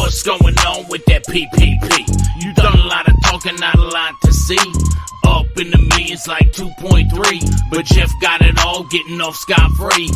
What's going on with that PPP? You done a lot of talking, not a lot to see. Up in the millions like 2.3, but Geoff got it all, getting off scot-free.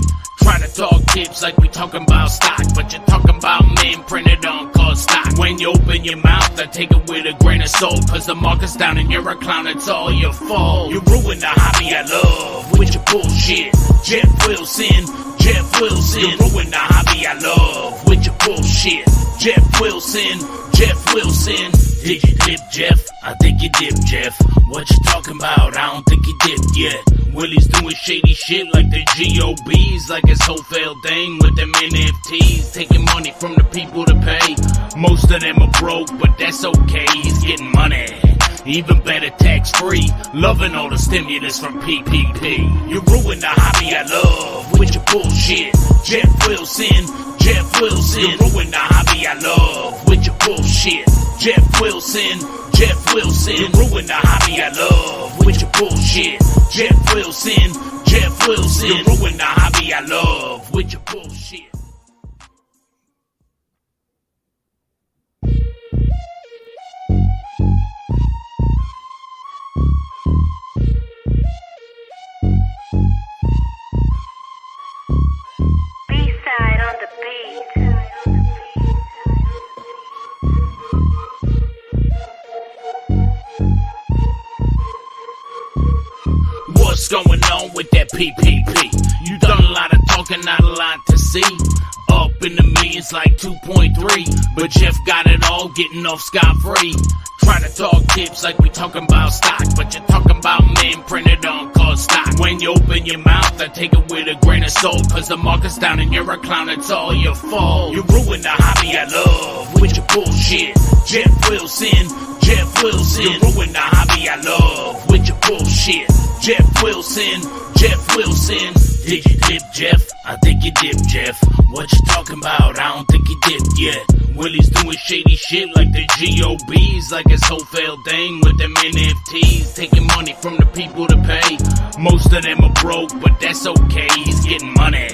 Try to talk tips like we talking about stock, but you're talking about men printed on cost stock. When you open your mouth, I take it with a grain of salt, cause the market's down and you're a clown, it's all your fault. You ruined the hobby I love with your bullshit. Geoff Wilson, Geoff Wilson. You ruined the hobby I love with your bullshit. Geoff Wilson, Geoff Wilson. Did you dip, Geoff? I think you dipped, Geoff. What you talking about? I don't think you dipped yet. Willie's doing shady shit like the GOBs, like his whole failed thing with them NFTs, taking money from the people to pay. Most of them are broke, but that's okay, he's getting money. Even better, tax-free, loving all the stimulus from PPP. You ruined the hobby I love with your bullshit. Geoff Wilson, Geoff Wilson. You ruined the hobby I love with your bullshit. Geoff Wilson, Geoff Wilson. You ruined the hobby I love with your bullshit. Geoff Wilson, Geoff Wilson. You ruined the hobby I love with your bullshit. B-side on the beat. What's going on with that PPP? You done a lot of talking, not a lot to see. Up in the millions like 2.3, but Geoff got it all, getting off scot-free. Try to talk tips like we talking about stock, but you're talking about men printed on cost stock. When you open your mouth, I take it with a grain of salt, cause the market's down and you're a clown, it's all your fault. You ruined the hobby I love with your bullshit. Geoff Wilson, Geoff Wilson. You ruined the hobby I love with your bullshit. Geoff Wilson, Geoff Wilson. Did you dip, Geoff? I think you dipped, Geoff. What you talking about? I don't think you dipped yet. Willie's doing shady shit like the GOBs, like his whole failed thing with them NFTs, taking money from the people to pay. Most of them are broke, but that's okay, he's getting money.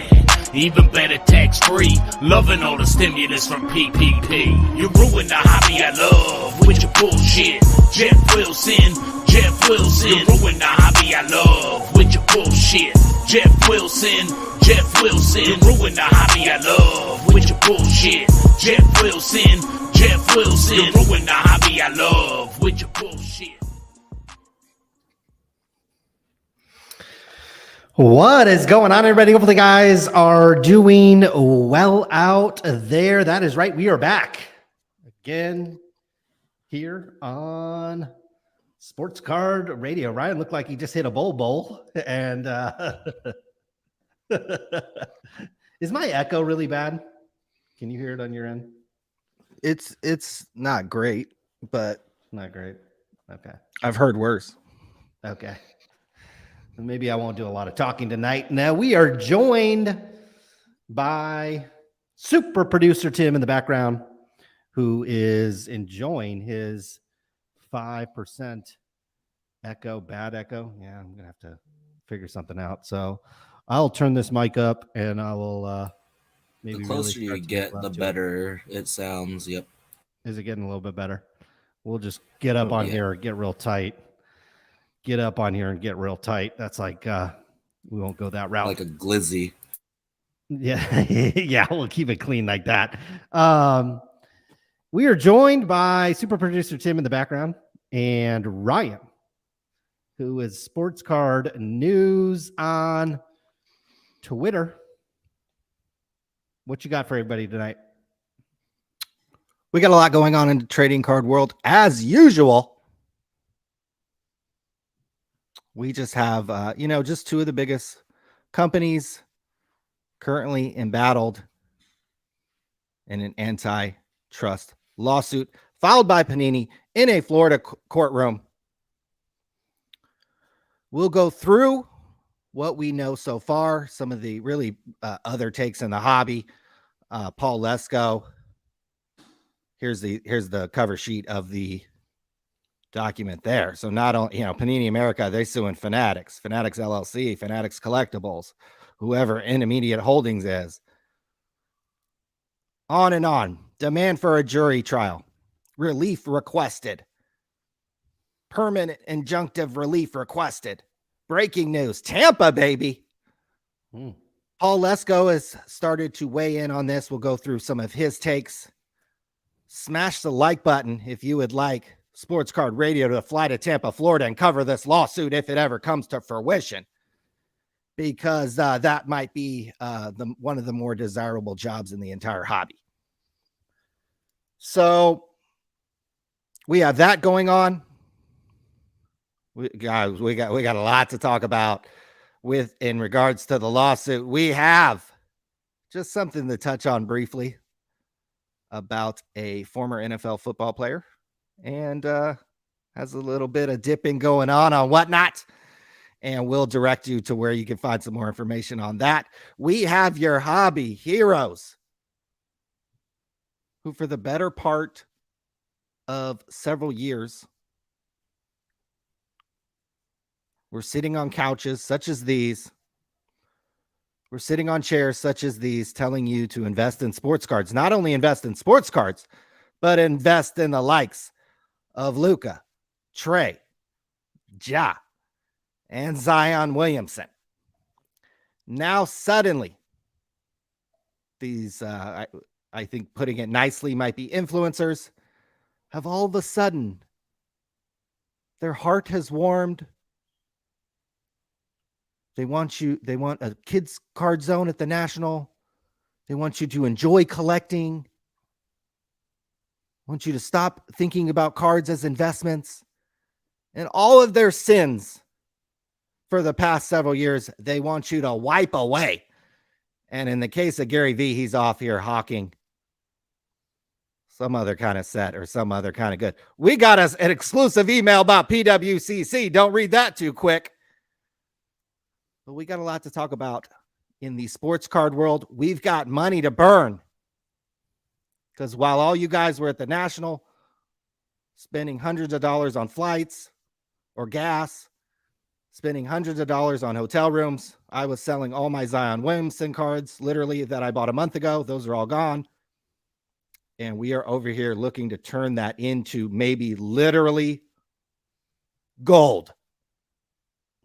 Even better, tax-free, loving all the stimulus from PPP. You ruined the hobby I love with your bullshit. Geoff Wilson, Geoff Wilson. You ruined the hobby I love with your bullshit. Geoff Wilson, Geoff Wilson. You ruined the hobby I love with your bullshit. Geoff Wilson, Geoff Wilson. You ruined the hobby I love with your bullshit. What is going on, everybody? Hopefully, guys are doing well out there. That is right. We are back again here on Sports Card Radio. Ryan looked like he just hit a bowl. And is my echo really bad? Can you hear it on your end? It's not great, but Not great. Okay. I've heard worse. Okay. Maybe I won't do a lot of talking tonight. Now we are joined by super producer Tim in the background, who is enjoying his 5% echo, bad echo. Yeah, I'm going to have to figure something out. So I'll turn this mic up and I will maybe. The closer really you get, the to better it sounds. Yep. Is it getting a little bit better? We'll just get up on here and get real tight. Get up on here and get real tight. That's like, we won't go that route. Like a glizzy. Yeah. Yeah. We'll keep it clean like that. We are joined by super producer Tim in the background and Ryan, who is Sports Card News on Twitter. What you got for everybody tonight? We got a lot going on in the trading card world as usual. We just have, just two of the biggest companies currently embattled in an antitrust lawsuit filed by Panini in a Florida courtroom. We'll go through what we know so far, some of the really other takes in the hobby. Paul Lesko. Here's the cover sheet of the document there. So not only, Panini America, they're suing Fanatics LLC, Fanatics Collectibles, whoever Intermediate Holdings is. On and on. Demand for a jury trial. Relief requested. Permanent injunctive relief requested. Breaking news. Tampa, baby. Paul Lesko has started to weigh in on this. We'll go through some of his takes. Smash the like button if you would like Sports Card Radio to fly to Tampa, Florida and cover this lawsuit if it ever comes to fruition, because that might be one of the more desirable jobs in the entire hobby. So we have that going on. We got a lot to talk about in regards to the lawsuit. We have just something to touch on briefly about a former NFL football player, and has a little bit of dipping going on whatnot. And we'll direct you to where you can find some more information on that. We have your hobby heroes who, for the better part of several years, were sitting on couches such as these. We're sitting on chairs such as these, telling you to invest in sports cards. Not only invest in sports cards, but invest in the likes of Luka, Trey, Ja, and Zion Williamson. Now suddenly, these, I think putting it nicely, might be influencers, have all of a sudden, their heart has warmed. They want a kids card zone at the National. They want you to enjoy collecting. Want you to stop thinking about cards as investments. And all of their sins for the past several years, they want you to wipe away. And in the case of Gary V, he's off here hawking some other kind of set or some other kind of good. We got us an exclusive email about PWCC. Don't read that too quick. But we got a lot to talk about in the sports card world. We've got money to burn. Because while all you guys were at the National spending hundreds of dollars on flights or gas, spending hundreds of dollars on hotel rooms, I was selling all my Zion Williamson cards, literally, that I bought a month ago. Those are all gone. And we are over here looking to turn that into maybe literally gold.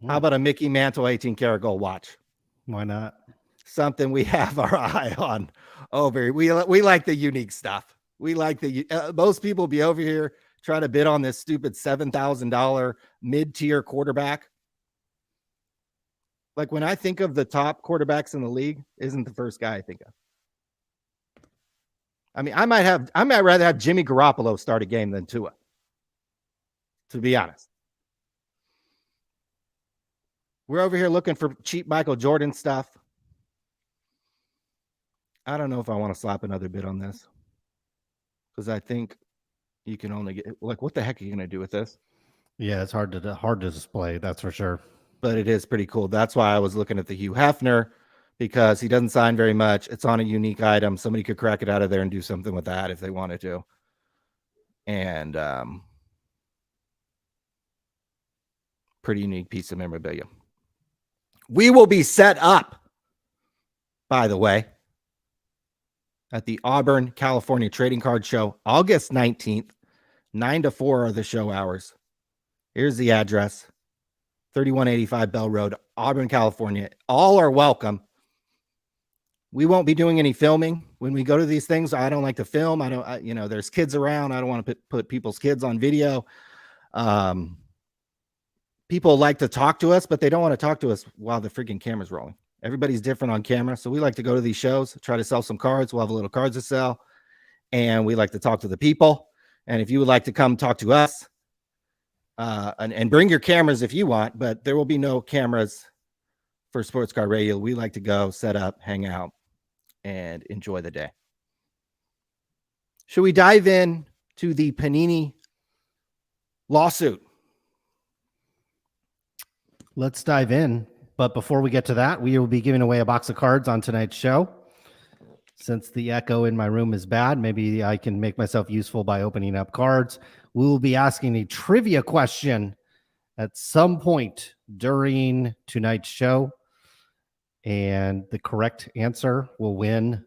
How about a Mickey Mantle 18-karat gold watch? Why not? Something we have our eye on over here. We like the unique stuff. We like most people be over here trying to bid on this stupid $7,000 mid-tier quarterback. Like, when I think of the top quarterbacks in the league, isn't the first guy I think of. I mean, I might rather have Jimmy Garoppolo start a game than Tua, to be honest. We're over here looking for cheap Michael Jordan stuff. I don't know if I want to slap another bid on this, because I think you can only get, like, what the heck are you going to do with this? Yeah, it's hard to display, that's for sure. But it is pretty cool. That's why I was looking at the Hugh Hefner, because he doesn't sign very much. It's on a unique item. Somebody could crack it out of there and do something with that if they wanted to. And pretty unique piece of memorabilia. We will be set up, by the way, at the Auburn, California Trading Card Show, August 19th. 9 to 4 are the show hours. Here's the address. 3185 Bell Road, Auburn, California. All are welcome. We won't be doing any filming when we go to these things. I don't like to film. There's kids around. I don't want to put people's kids on video. People like to talk to us, but they don't want to talk to us while the freaking camera's rolling. Everybody's different on camera. So we like to go to these shows, try to sell some cards. We'll have a little cards to sell. And we like to talk to the people. And if you would like to come talk to us, and bring your cameras if you want, but there will be no cameras for Sports Card Radio. We like to go, set up, hang out, and enjoy the day. Should we dive in to the Panini lawsuit? Let's dive in. But before we get to that, we will be giving away a box of cards on tonight's show. Since the echo in my room is bad, maybe I can make myself useful by opening up cards. We will be asking a trivia question at some point during tonight's show. And the correct answer will win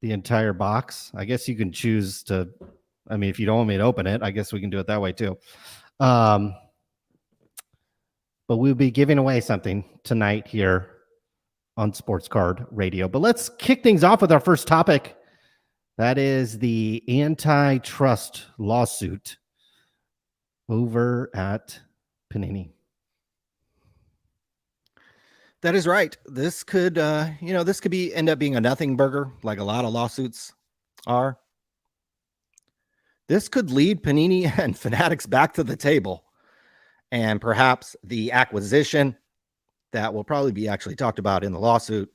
the entire box. I guess you can choose to, I mean, if you don't want me to open it, I guess we can do it that way too. But we'll be giving away something tonight here on Sports Card Radio. But let's kick things off with our first topic. That is the antitrust lawsuit over at Panini. That is right. This could, this could end up being a nothing burger, like a lot of lawsuits are. This could lead Panini and Fanatics back to the table, and perhaps the acquisition that will probably be actually talked about in the lawsuit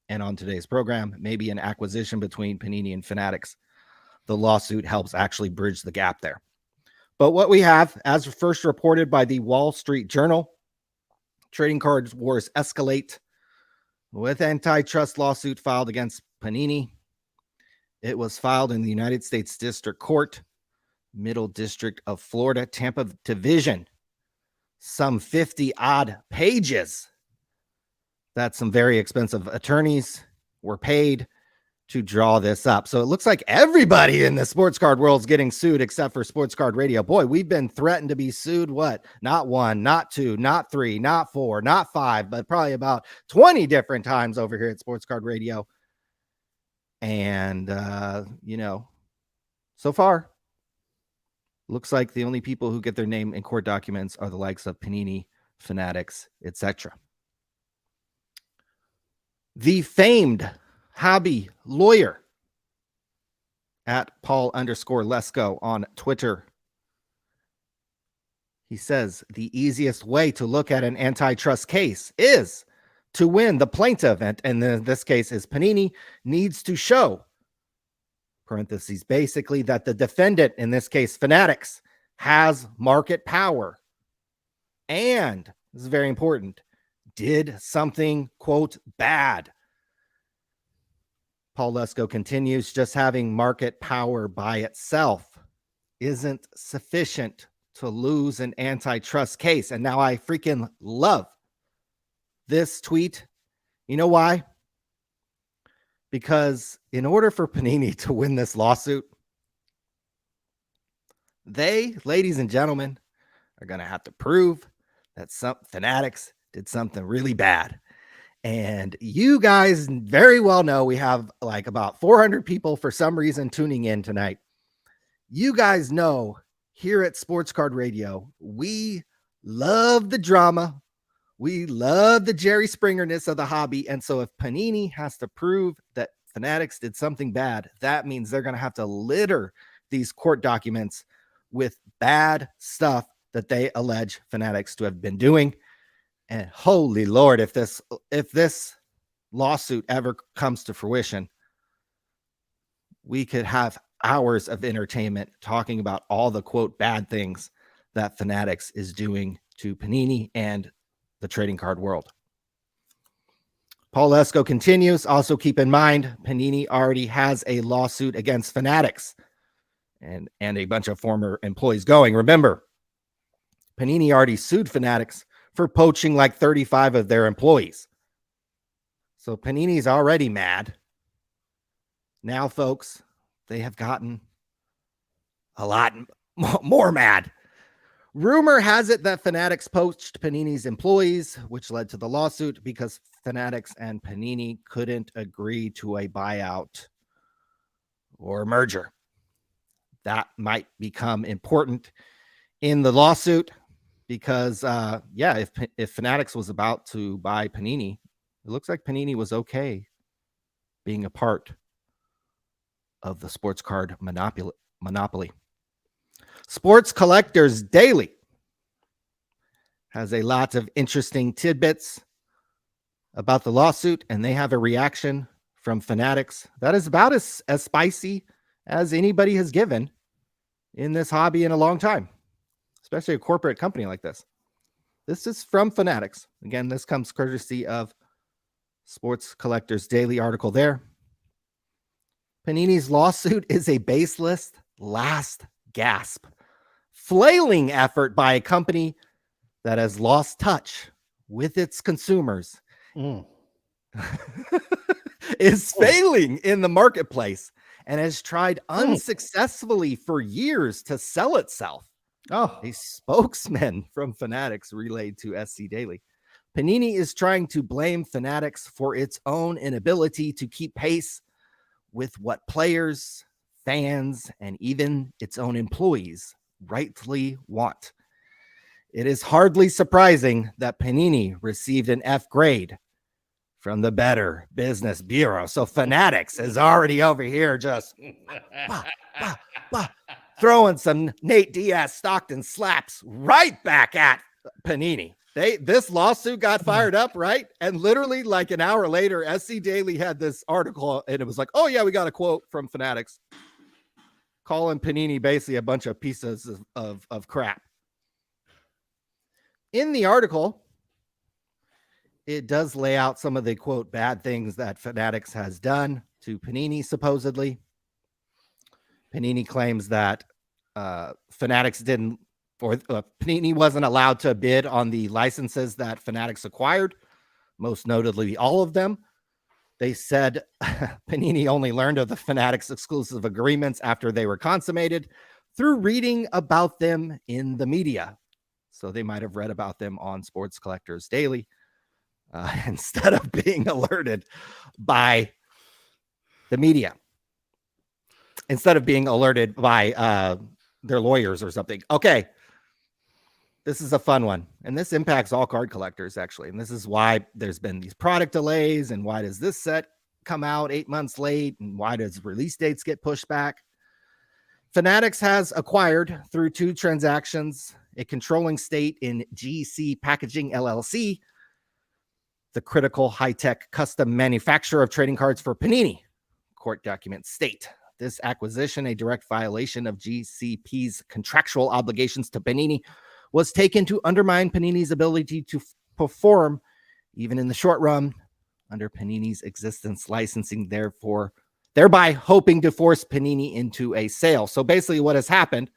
and on today's program, maybe an acquisition between Panini and Fanatics. The lawsuit helps actually bridge the gap there. But what we have, as first reported by the Wall Street Journal, trading card wars escalate with antitrust lawsuit filed against Panini. It was filed in the United States District Court, Middle District of Florida, Tampa Division. Some 50 odd pages that some very expensive attorneys were paid to draw this up. So it looks like everybody in the sports card world is getting sued except for Sports Card Radio. Boy, we've been threatened to be sued. What? Not one, not two, not three, not four, not five, but probably about 20 different times over here at Sports Card Radio. And, so far, looks like the only people who get their name in court documents are the likes of Panini, Fanatics, etc. The famed hobby lawyer at Paul_Lesko on Twitter. He says the easiest way to look at an antitrust case is to win. The plaintiff, and in this case is Panini, needs to show, parentheses, basically that the defendant, in this case Fanatics, has market power and, this is very important, did something, quote, bad. Paul Lesko continues, just having market power by itself isn't sufficient to lose an antitrust case. And now I freaking love this tweet. You know why? Because in order for Panini to win this lawsuit, they, ladies and gentlemen, are going to have to prove that some Fanatics did something really bad. And you guys very well know we have like about 400 people for some reason tuning in tonight. You guys know here at Sports Card Radio, we love the drama. We love the Jerry Springerness of the hobby. And so if Panini has to prove that Fanatics did something bad, that means they're going to have to litter these court documents with bad stuff that they allege Fanatics to have been doing. And holy Lord, if this lawsuit ever comes to fruition, we could have hours of entertainment talking about all the, quote, bad things that Fanatics is doing to Panini and the trading card world. Paul Lesko continues. Also keep in mind, Panini already has a lawsuit against Fanatics and a bunch of former employees going. Remember, Panini already sued Fanatics for poaching like 35 of their employees. So Panini's already mad. Now, folks, they have gotten a lot more mad. Rumor has it that Fanatics poached Panini's employees, which led to the lawsuit because Fanatics and Panini couldn't agree to a buyout or merger. That might become important in the lawsuit. Because, if Fanatics was about to buy Panini, it looks like Panini was okay being a part of the sports card monopoly. Sports Collectors Daily has a lot of interesting tidbits about the lawsuit, and they have a reaction from Fanatics that is about as spicy as anybody has given in this hobby in a long time. Especially a corporate company like this. This is from Fanatics. Again, this comes courtesy of Sports Collectors Daily article there. Panini's lawsuit is a baseless last gasp, flailing effort by a company that has lost touch with its consumers is failing in the marketplace and has tried unsuccessfully for years to sell itself. Oh, A spokesman from Fanatics relayed to SC Daily. Panini is trying to blame Fanatics for its own inability to keep pace with what players, fans, and even its own employees rightfully want. It is hardly surprising that Panini received an F grade from the Better Business Bureau. So Fanatics is already over here just throwing some Nate Diaz Stockton slaps right back at Panini. This lawsuit got fired up, right? And literally like an hour later, SC Daily had this article and it was like, oh yeah, we got a quote from Fanatics calling Panini basically a bunch of pieces of crap. In the article, it does lay out some of the quote bad things that Fanatics has done to Panini, supposedly. Panini claims that Fanatics didn't, or Panini wasn't allowed to bid on the licenses that Fanatics acquired, most notably all of them. They said Panini only learned of the Fanatics exclusive agreements after they were consummated through reading about them in the media. So they might have read about them on Sports Collectors Daily instead of being alerted by the media, instead of being alerted by their lawyers or something. Okay. This is a fun one, and this impacts all card collectors, actually. And this is why there's been these product delays, and why does this set come out 8 months late, and why does release dates get pushed back? Fanatics has acquired, through 2 transactions, a controlling stake in GC Packaging LLC, the critical high-tech custom manufacturer of trading cards for Panini. Court documents state this acquisition, a direct violation of GCP's contractual obligations to Panini, was taken to undermine Panini's ability to perform, even in the short run, under Panini's existence licensing, thereby hoping to force Panini into a sale. So basically what has happened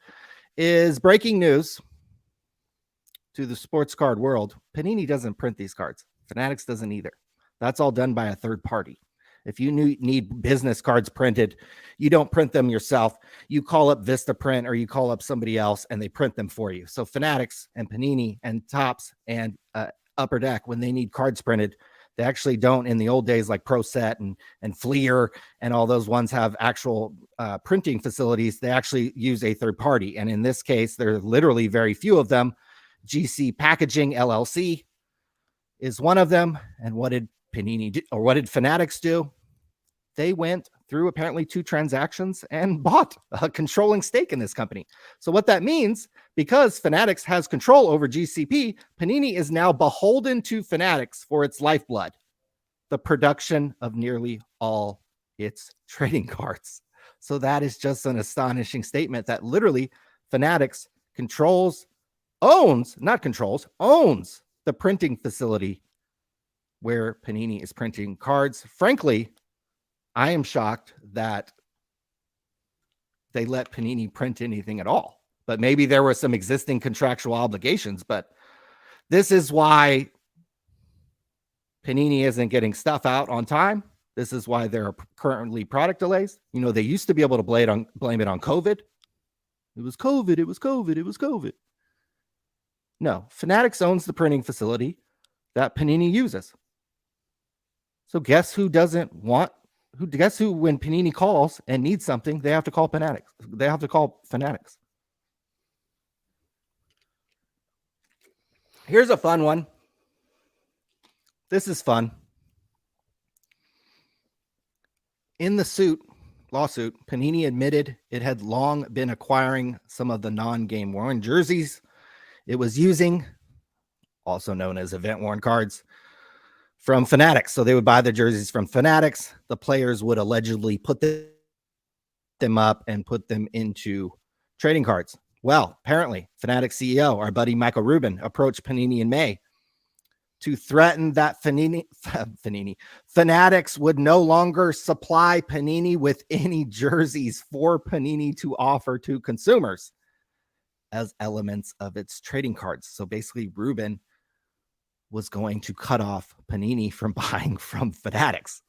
is breaking news to the sports card world. Panini doesn't print these cards. Fanatics doesn't either. That's all done by a third party. If you need business cards printed, you don't print them yourself. You call up Vistaprint or you call up somebody else and they print them for you. So Fanatics and Panini and Topps and Upper Deck, when they need cards printed, they actually don't. In the old days, like Pro Set and Fleer and all those ones have actual printing facilities. They actually use a third party. And in this case, there are literally very few of them. GC Packaging LLC is one of them. And what did Panini do, or what did Fanatics do? They went through apparently 2 transactions and bought a controlling stake in this company. So what that means, because Fanatics has control over GCP, Panini is now beholden to Fanatics for its lifeblood, the production of nearly all its trading cards. So that is just an astonishing statement that literally Fanatics owns the printing facility where Panini is printing cards. Frankly, I am shocked that they let Panini print anything at all. But maybe there were some existing contractual obligations. But this is why Panini isn't getting stuff out on time. This is why there are currently product delays. You know, they used to be able to blame it on COVID. It was COVID. No, Fanatics owns the printing facility that Panini uses. So guess who when Panini calls and needs something, they have to call Fanatics. They have to call Fanatics. Here's a fun one. This is fun. In the lawsuit, Panini admitted it had long been acquiring some of the non-game worn jerseys it was using, also known as event worn cards, from Fanatics. So they would buy the jerseys from Fanatics. The players would allegedly put them up and put them into trading cards. Well, apparently, Fanatics CEO, our buddy Michael Rubin, approached Panini in May to threaten that Fanatics would no longer supply Panini with any jerseys for Panini to offer to consumers as elements of its trading cards. So basically, Rubin was going to cut off Panini from buying from Fanatics.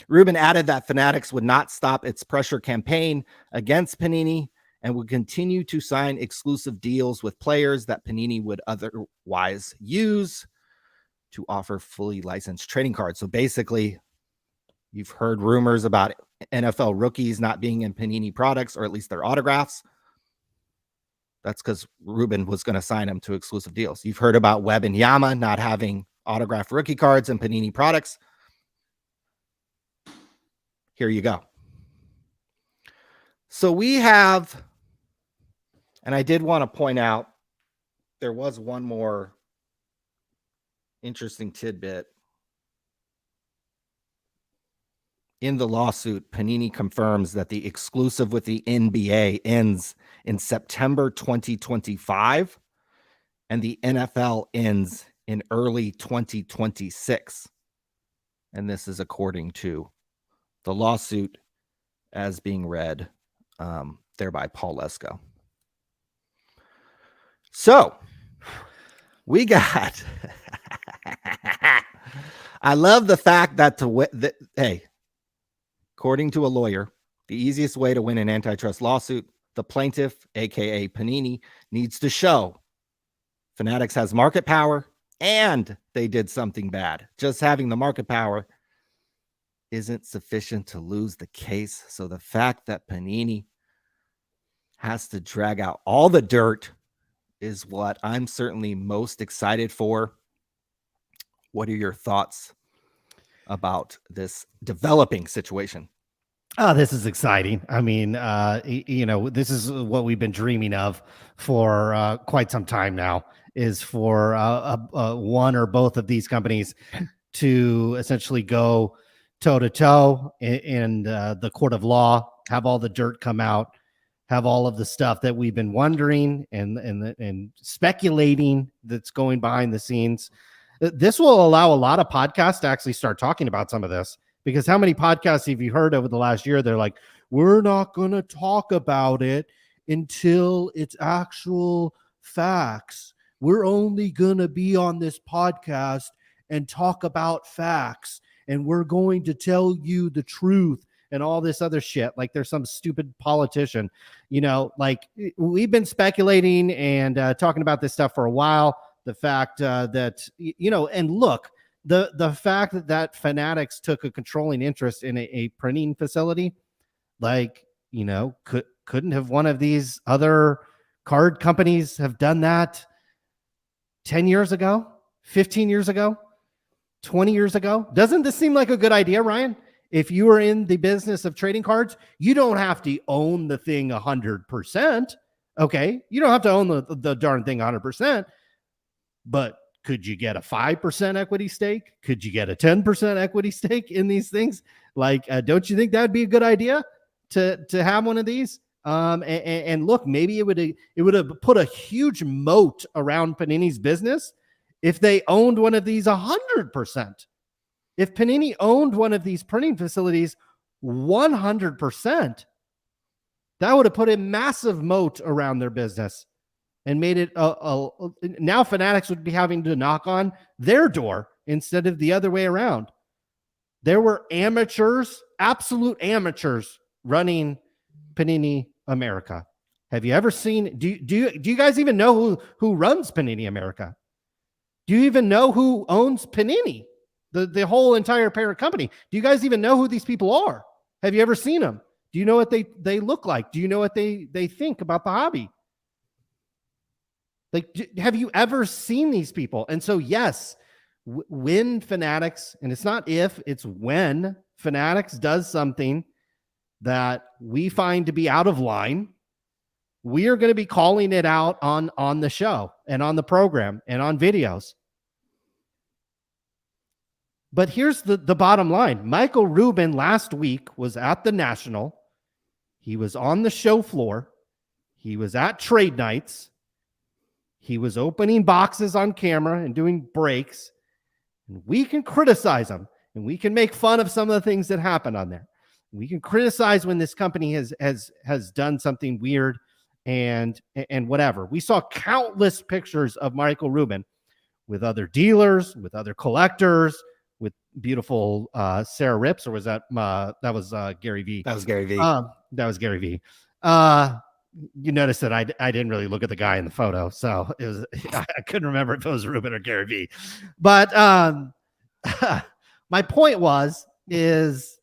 Rubin added that Fanatics would not stop its pressure campaign against Panini and would continue to sign exclusive deals with players that Panini would otherwise use to offer fully licensed trading cards. So basically, you've heard rumors about NFL rookies not being in Panini products, or at least their autographs. That's because Rubin was going to sign them to exclusive deals. You've heard about Webb and Yama not having autographed rookie cards in Panini products. Here you go. So we have, and I did want to point out, there was one more interesting tidbit. In the lawsuit, Panini confirms that the exclusive with the NBA ends in September 2025, and the NFL ends in early 2026. And this is according to the lawsuit as being read there by Paul Lesko. So we got, I love the fact that hey, according to a lawyer, the easiest way to win an antitrust lawsuit, the plaintiff, aka Panini, needs to show Fanatics has market power and they did something bad. Just having the market power isn't sufficient to lose the case. So the fact that Panini has to drag out all the dirt is what I'm certainly most excited for. What are your thoughts about this developing situation? Oh, this is exciting. I mean, this is what we've been dreaming of for quite some time now, is for one or both of these companies to essentially go toe-to-toe in the court of law, have all the dirt come out, have all of the stuff that we've been wondering and speculating that's going behind the scenes. This will allow a lot of podcasts to actually start talking about some of this, because how many podcasts have you heard over the last year? They're like, we're not going to talk about it until it's actual facts. We're only going to be on this podcast and talk about facts, and we're going to tell you the truth and all this other shit. Like there's some stupid politician, like we've been speculating and talking about this stuff for a while. The fact that, and look, the fact that Fanatics took a controlling interest in a printing facility, couldn't have one of these other card companies have done that 10 years ago, 15 years ago, 20 years ago? Doesn't this seem like a good idea, Ryan? If you are in the business of trading cards, you don't have to own the thing 100%. Okay. You don't have to own the darn thing 100%, but could you get a 5% equity stake? Could you get a 10% equity stake in these things? Don't you think that'd be a good idea to have one of these? And look, maybe it would have put a huge moat around Panini's business if they owned one of these 100%. If Panini owned one of these printing facilities 100%, that would have put a massive moat around their business and made it now Fanatics would be having to knock on their door instead of the other way around. There were amateurs, absolute amateurs, running Panini America. Have you ever seen? Do you guys even know who runs Panini America? Do you even know who owns Panini, the whole entire parent company? Do you guys even know who these people are? Have you ever seen them? Do you know what they look like? Do you know what they think about the hobby? Have you ever seen these people? And so, yes, when Fanatics, and it's not if, it's when Fanatics does something that we find to be out of line, we are going to be calling it out on the show and on the program and on videos. But here's the bottom line. Michael Rubin last week was at the National. He was on the show floor. He was at trade nights. He was opening boxes on camera and doing breaks. And we can criticize him, and we can make fun of some of the things that happen on there. We can criticize when this company has done something weird and whatever. We saw countless pictures of Michael Rubin with other dealers, with other collectors, with beautiful Sarah Rips, or was that Gary V? That was Gary V. That was Gary V. You notice that I didn't really look at the guy in the photo, so it was I couldn't remember if it was Ruben or Gary V. But my point is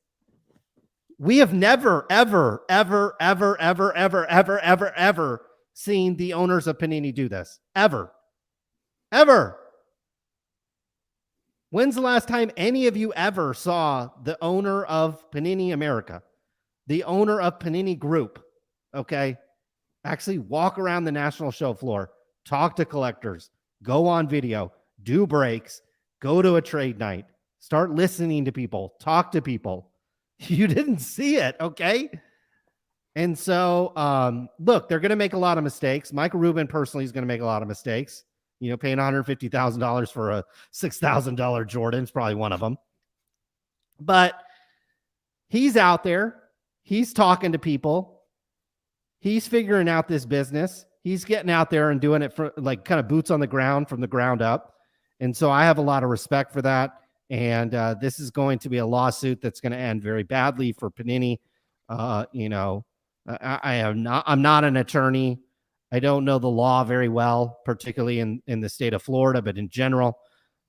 we have never, ever, ever, ever, ever, ever, ever, ever, ever seen the owners of Panini do this. Ever. When's the last time any of you ever saw the owner of Panini America, the owner of Panini Group, okay, actually walk around the national show floor, talk to collectors, go on video, do breaks, go to a trade night, start listening to people, talk to people? You didn't see it, okay? And so, look, they're going to make a lot of mistakes. Michael Rubin personally is going to make a lot of mistakes. You know, paying $150,000 for a $6,000 Jordan is probably one of them. But he's out there. He's talking to people. He's figuring out this business. He's getting out there and doing it for like kind of boots on the ground from the ground up. And so I have a lot of respect for that. And this is going to be a lawsuit that's going to end very badly for Panini. You know, I'm not an attorney. I don't know the law very well, particularly in the state of Florida, but in general.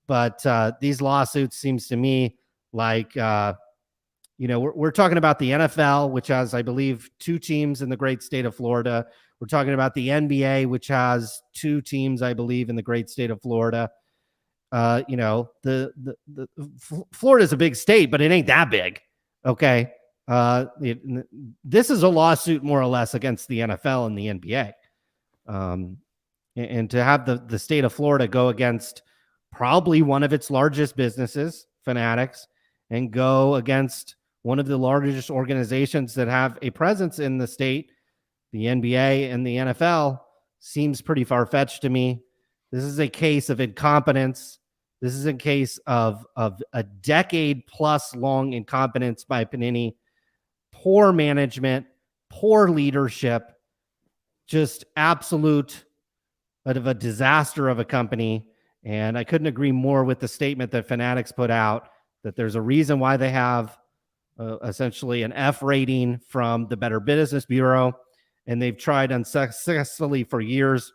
But these lawsuits seems to me like, you know, we're talking about the NFL, which has, I believe, 2 teams in the great state of Florida. We're talking about the NBA, which has 2 teams, I believe, in the great state of Florida. You know, the Florida is a big state, but it ain't that big. Okay. This is a lawsuit more or less against the NFL and the NBA. And to have the state of Florida go against probably one of its largest businesses, Fanatics, and go against one of the largest organizations that have a presence in the state, the NBA and the NFL, seems pretty far-fetched to me. This is a case of incompetence. This is a case of a decade-plus long incompetence by Panini, poor management, poor leadership, just absolute of a disaster of a company. And I couldn't agree more with the statement that Fanatics put out, that there's a reason why they have essentially an F rating from the Better Business Bureau. And they've tried unsuccessfully for years,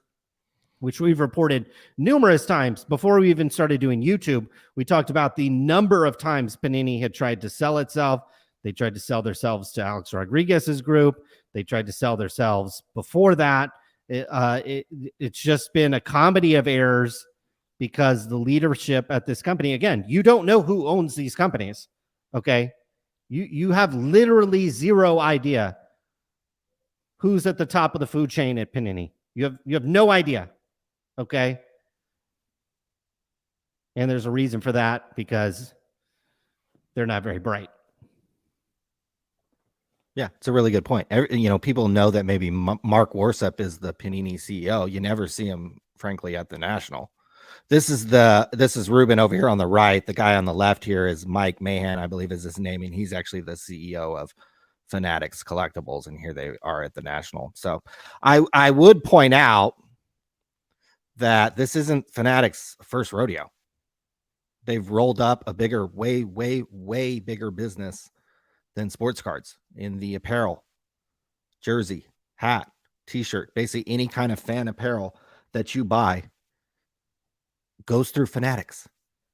which we've reported numerous times. Before we even started doing YouTube, we talked about the number of times Panini had tried to sell itself. They tried to sell themselves to Alex Rodriguez's group. They tried to sell themselves before that. It's just been a comedy of errors because the leadership at this company, again, you don't know who owns these companies, okay? You have literally zero idea who's at the top of the food chain at Panini. You have no idea, okay? And there's a reason for that, because they're not very bright. Yeah, it's a really good point. You know, people know that maybe Mark Warsep is the Panini CEO. You never see him, frankly, at the National. This is Ruben over here on the right. The guy on the left here is Mike Mahan, I believe is his name, and he's actually the CEO of Fanatics Collectibles, and here they are at the National. So I would point out that this isn't Fanatics' first rodeo. They've rolled up a bigger, way, way, way bigger business than sports cards in the apparel, jersey, hat, t-shirt, basically any kind of fan apparel that you buy goes through Fanatics.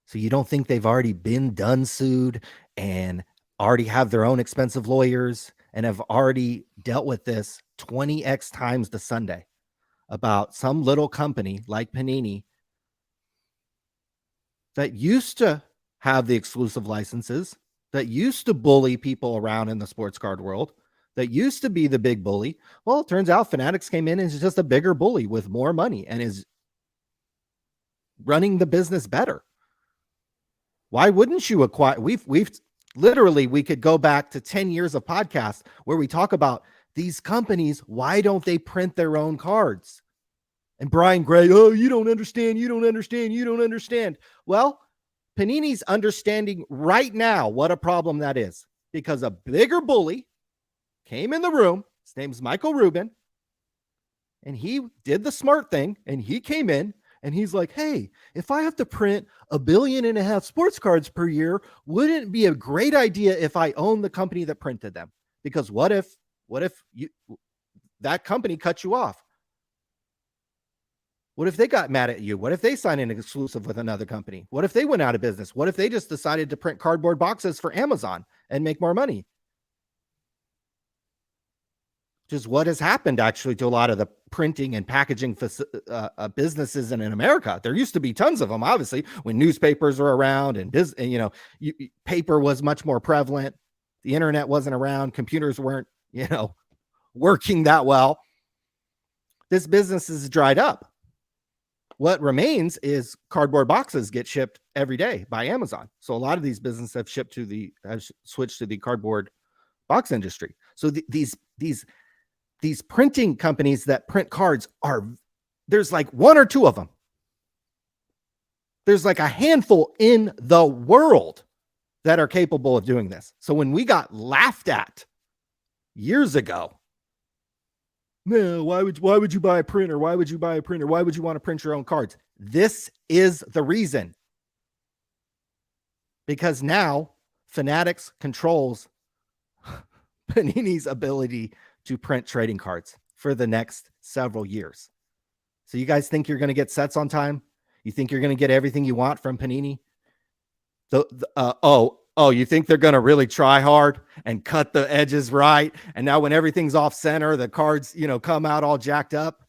So you don't think they've already been done sued and already have their own expensive lawyers and have already dealt with this 20x times the Sunday about some little company like Panini that used to have the exclusive licenses, that used to bully people around in the sports card world, that used to be the big bully. Well, it turns out Fanatics came in and is just a bigger bully with more money and is running the business better. Why wouldn't you acquire? We've literally, we could go back to 10 years of podcasts where we talk about these companies. Why don't they print their own cards? And Brian Gray, oh, you don't understand. Well, Panini's understanding right now what a problem that is, because a bigger bully came in the room. His name's Michael Rubin, and he did the smart thing, and he came in And he's like, hey, if I have to print 1.5 billion sports cards per year, wouldn't it be a great idea if I own the company that printed them? Because what if that company cut you off? What if they got mad at you? What if they signed an exclusive with another company? What if they went out of business? What if they just decided to print cardboard boxes for Amazon and make more money? Which is what has happened actually to a lot of the printing and packaging businesses in America. There used to be tons of them, obviously, when newspapers were around and paper was much more prevalent. The internet wasn't around. Computers weren't, working that well. This business is dried up. What remains is cardboard boxes get shipped every day by Amazon. So a lot of these businesses have switched to the cardboard box industry. So these printing companies that print cards there's like one or two of them. There's like a handful in the world that are capable of doing this. So when we got laughed at years ago, no, why would you buy a printer? Why would you buy a printer? Why would you want to print your own cards? This is the reason. Because now Fanatics controls Panini's ability to print trading cards for the next several years. So you guys think you're going to get sets on time? You think you're going to get everything you want from Panini? You think they're going to really try hard and cut the edges right? And now when everything's off center, the cards, come out all jacked up.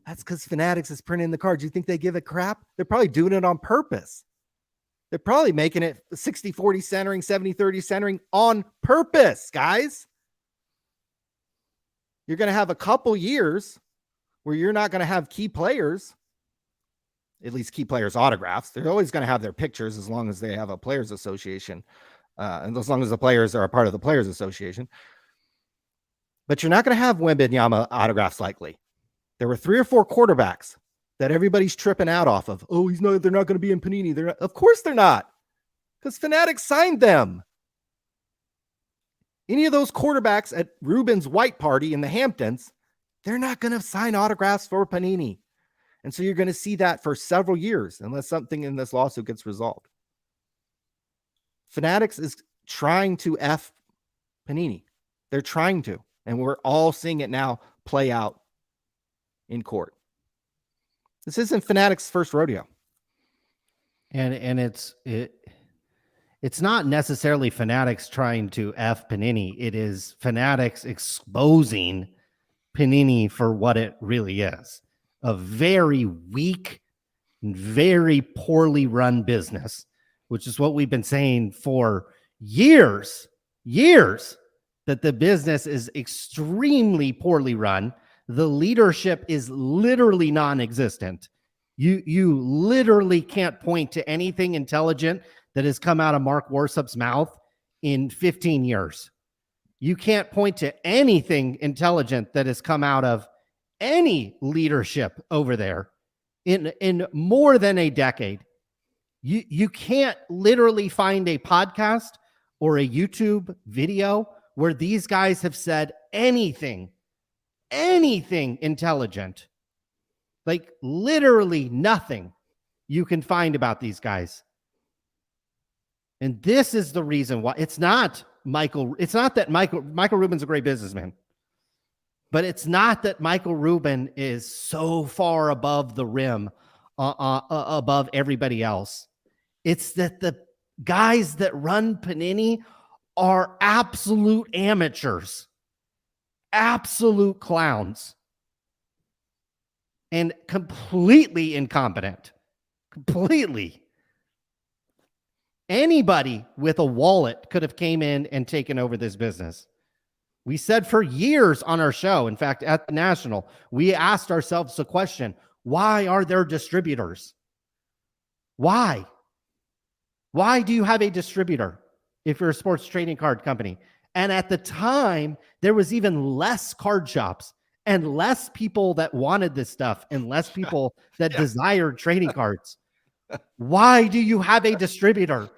That's because Fanatics is printing the cards. You think they give a crap? They're probably doing it on purpose. They're probably making it 60-40 centering, 70-30 centering on purpose, guys. You're going to have a couple years where you're not going to have key players, at least key players' autographs. They're always going to have their pictures as long as they have a players association, and as long as the players are a part of the players association. But you're not going to have Wembanyama autographs likely. There were 3 or 4 quarterbacks that everybody's tripping out off of. Oh, they're not going to be in Panini. Of course they're not, because Fanatics signed them. Any of those quarterbacks at Ruben's white party in the Hamptons, they're not going to sign autographs for Panini. And so you're going to see that for several years, unless something in this lawsuit gets resolved. Fanatics is trying to F Panini. They're trying to. And we're all seeing it now play out in court. This isn't Fanatics' first rodeo. And it's not necessarily Fanatics trying to F Panini. It is Fanatics exposing Panini for what it really is. A very weak and very poorly run business, which is what we've been saying for years, that the business is extremely poorly run. The leadership is literally non-existent. You literally can't point to anything intelligent that has come out of Mark Warsup's mouth in 15 years. You can't point to anything intelligent that has come out of any leadership over there in more than a decade. You can't literally find a podcast or a YouTube video where these guys have said anything intelligent. Like literally nothing you can find about these guys. And this is the reason why it's not that Michael Rubin's a great businessman, but it's not that Michael Rubin is so far above the rim, above everybody else. It's that the guys that run Panini are absolute amateurs, absolute clowns, and completely incompetent. Completely. Anybody with a wallet could have came in and taken over this business. We said for years on our show, in fact, at the National, we asked ourselves the question, why are there distributors? Why? Why do you have a distributor if you're a sports trading card company? And at the time, there was even less card shops and less people that wanted this stuff and less people that desired trading cards. Why do you have a distributor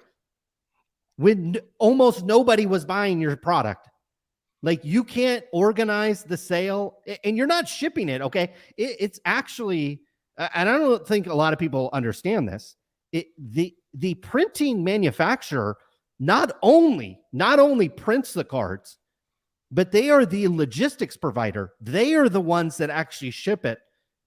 when almost nobody was buying your product? Like, you can't organize the sale and you're not shipping it. Okay. It's actually and I don't think a lot of people understand this. The printing manufacturer not only prints the cards, but they are the logistics provider. They are the ones that actually ship it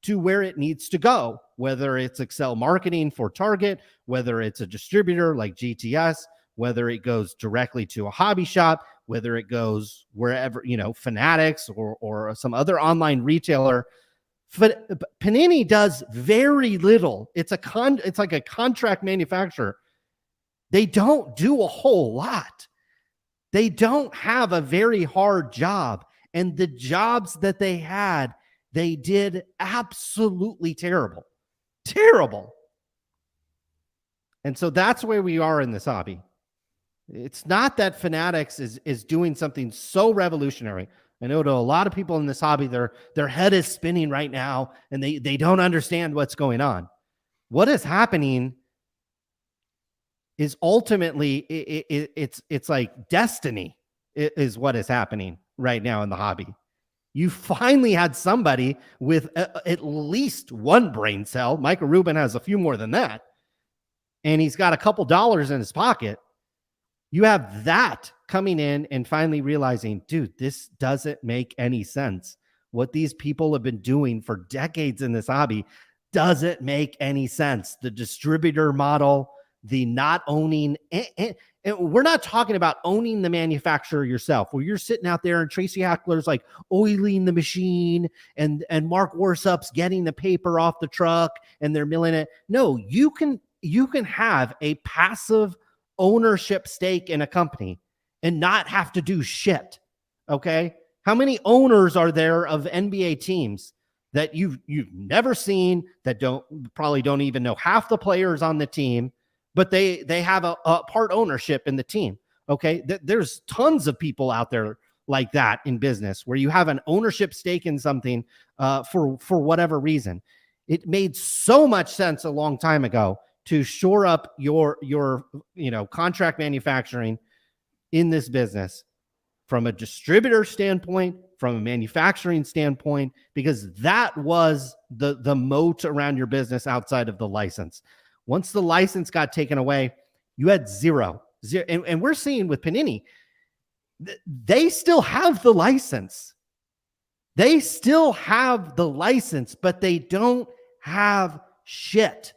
to where it needs to go, whether it's Excel marketing for Target, whether it's a distributor like GTS, whether it goes directly to a hobby shop, whether it goes wherever, Fanatics or some other online retailer. Panini does very little. It's like a contract manufacturer. They don't do a whole lot. They don't have a very hard job. And the jobs that they had, they did absolutely terrible. Terrible. And so that's where we are in this hobby. It's not that Fanatics is doing something so revolutionary. I know to a lot of people in this hobby, their head is spinning right now, and they don't understand what's going on. What is happening is ultimately it's like destiny is what is happening right now in the hobby. You finally had somebody with at least one brain cell. Michael Rubin has a few more than that, and he's got a couple dollars in his pocket. You have that coming in and finally realizing, dude, this doesn't make any sense. What these people have been doing for decades in this hobby doesn't make any sense. The distributor model, the not owning, and we're not talking about owning the manufacturer yourself, where you're sitting out there and Tracy Hackler's like oiling the machine and Mark Warsup's getting the paper off the truck and they're milling it. No, you can have a passive ownership stake in a company and not have to do shit. Okay. How many owners are there of NBA teams that you've never seen, that probably don't even know half the players on the team, but they have a part ownership in the team? Okay. There's tons of people out there like that in business where you have an ownership stake in something for whatever reason. It made so much sense a long time ago to shore up your contract manufacturing in this business from a distributor standpoint, from a manufacturing standpoint, because that was the moat around your business outside of the license. Once the license got taken away, you had zero. And we're seeing with Panini, they still have the license. They still have the license, but they don't have shit.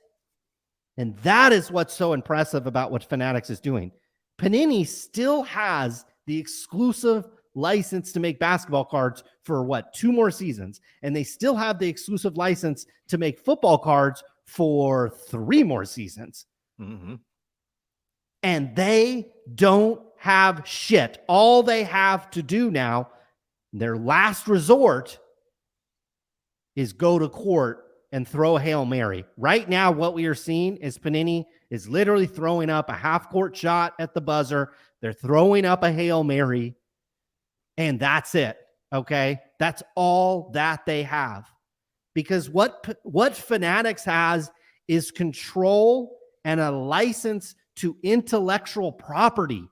And that is what's so impressive about what Fanatics is doing. Panini still has the exclusive license to make basketball cards for 2 more seasons. And they still have the exclusive license to make football cards for 3 more seasons. Mm-hmm. And they don't have shit. All they have to do now, their last resort, is go to court and throw a Hail Mary. Right now, what we are seeing is Panini is literally throwing up a half-court shot at the buzzer. They're throwing up a Hail Mary, and that's it, okay? That's all that they have. Because what Fanatics has is control and a license to intellectual property.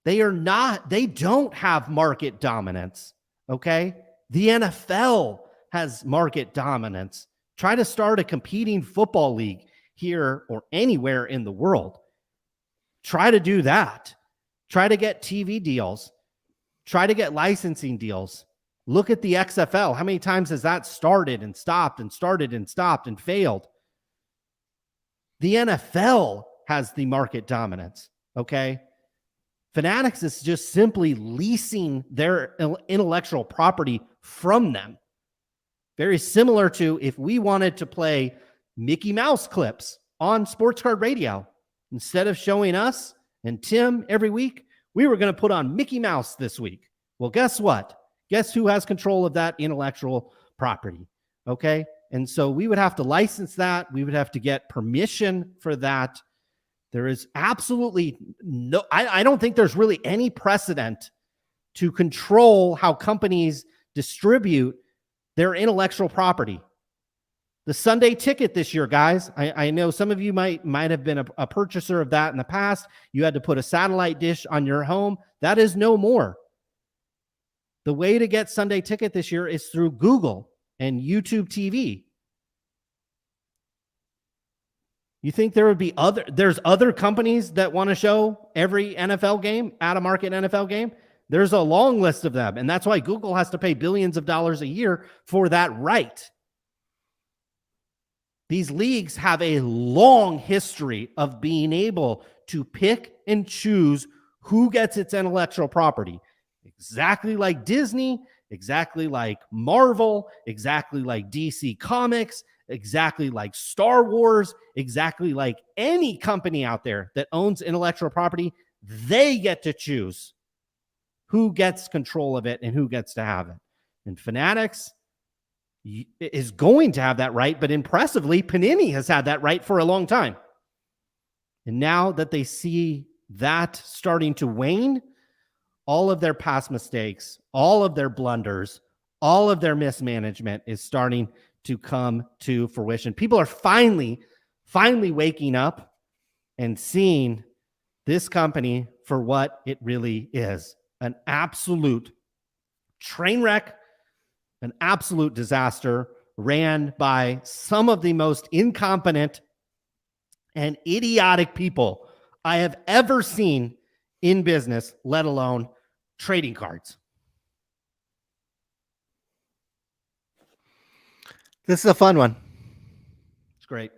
They don't have market dominance, okay? The NFL has market dominance. Try to start a competing football league here or anywhere in the world. Try to do that. Try to get TV deals. Try to get licensing deals. Look at the XFL. How many times has that started and stopped and started and stopped and failed? The NFL has the market dominance, okay? Fanatics is just simply leasing their intellectual property from them. Very similar to if we wanted to play Mickey Mouse clips on Sports Card Radio. Instead of showing us and Tim every week, we were going to put on Mickey Mouse this week. Well, guess what? Guess who has control of that intellectual property? Okay. And so we would have to license that. We would have to get permission for that. There is absolutely no, I don't think there's really any precedent to control how companies distribute their intellectual property. The Sunday Ticket this year, guys, I know some of you might have been a purchaser of that in the past. You had to put a satellite dish on your home. That is no more. The way to get Sunday Ticket this year is through Google. and YouTube TV. You think there would be there's other companies that want to show every NFL game, out of market NFL game? There's a long list of them. And that's why Google has to pay billions of dollars a year for that right. These leagues have a long history of being able to pick and choose who gets its intellectual property. Exactly like Disney, exactly like Marvel, exactly like DC Comics, exactly like Star Wars, exactly like any company out there that owns intellectual property. They get to choose who gets control of it and who gets to have it. And Fanatics is going to have that right, but impressively, Panini has had that right for a long time. And now that they see that starting to wane, all of their past mistakes, all of their blunders, all of their mismanagement is starting to come to fruition. People are finally waking up and seeing this company for what it really is. An absolute train wreck, an absolute disaster ran by some of the most incompetent and idiotic people I have ever seen in business, let alone trading cards. This is a fun one. It's great.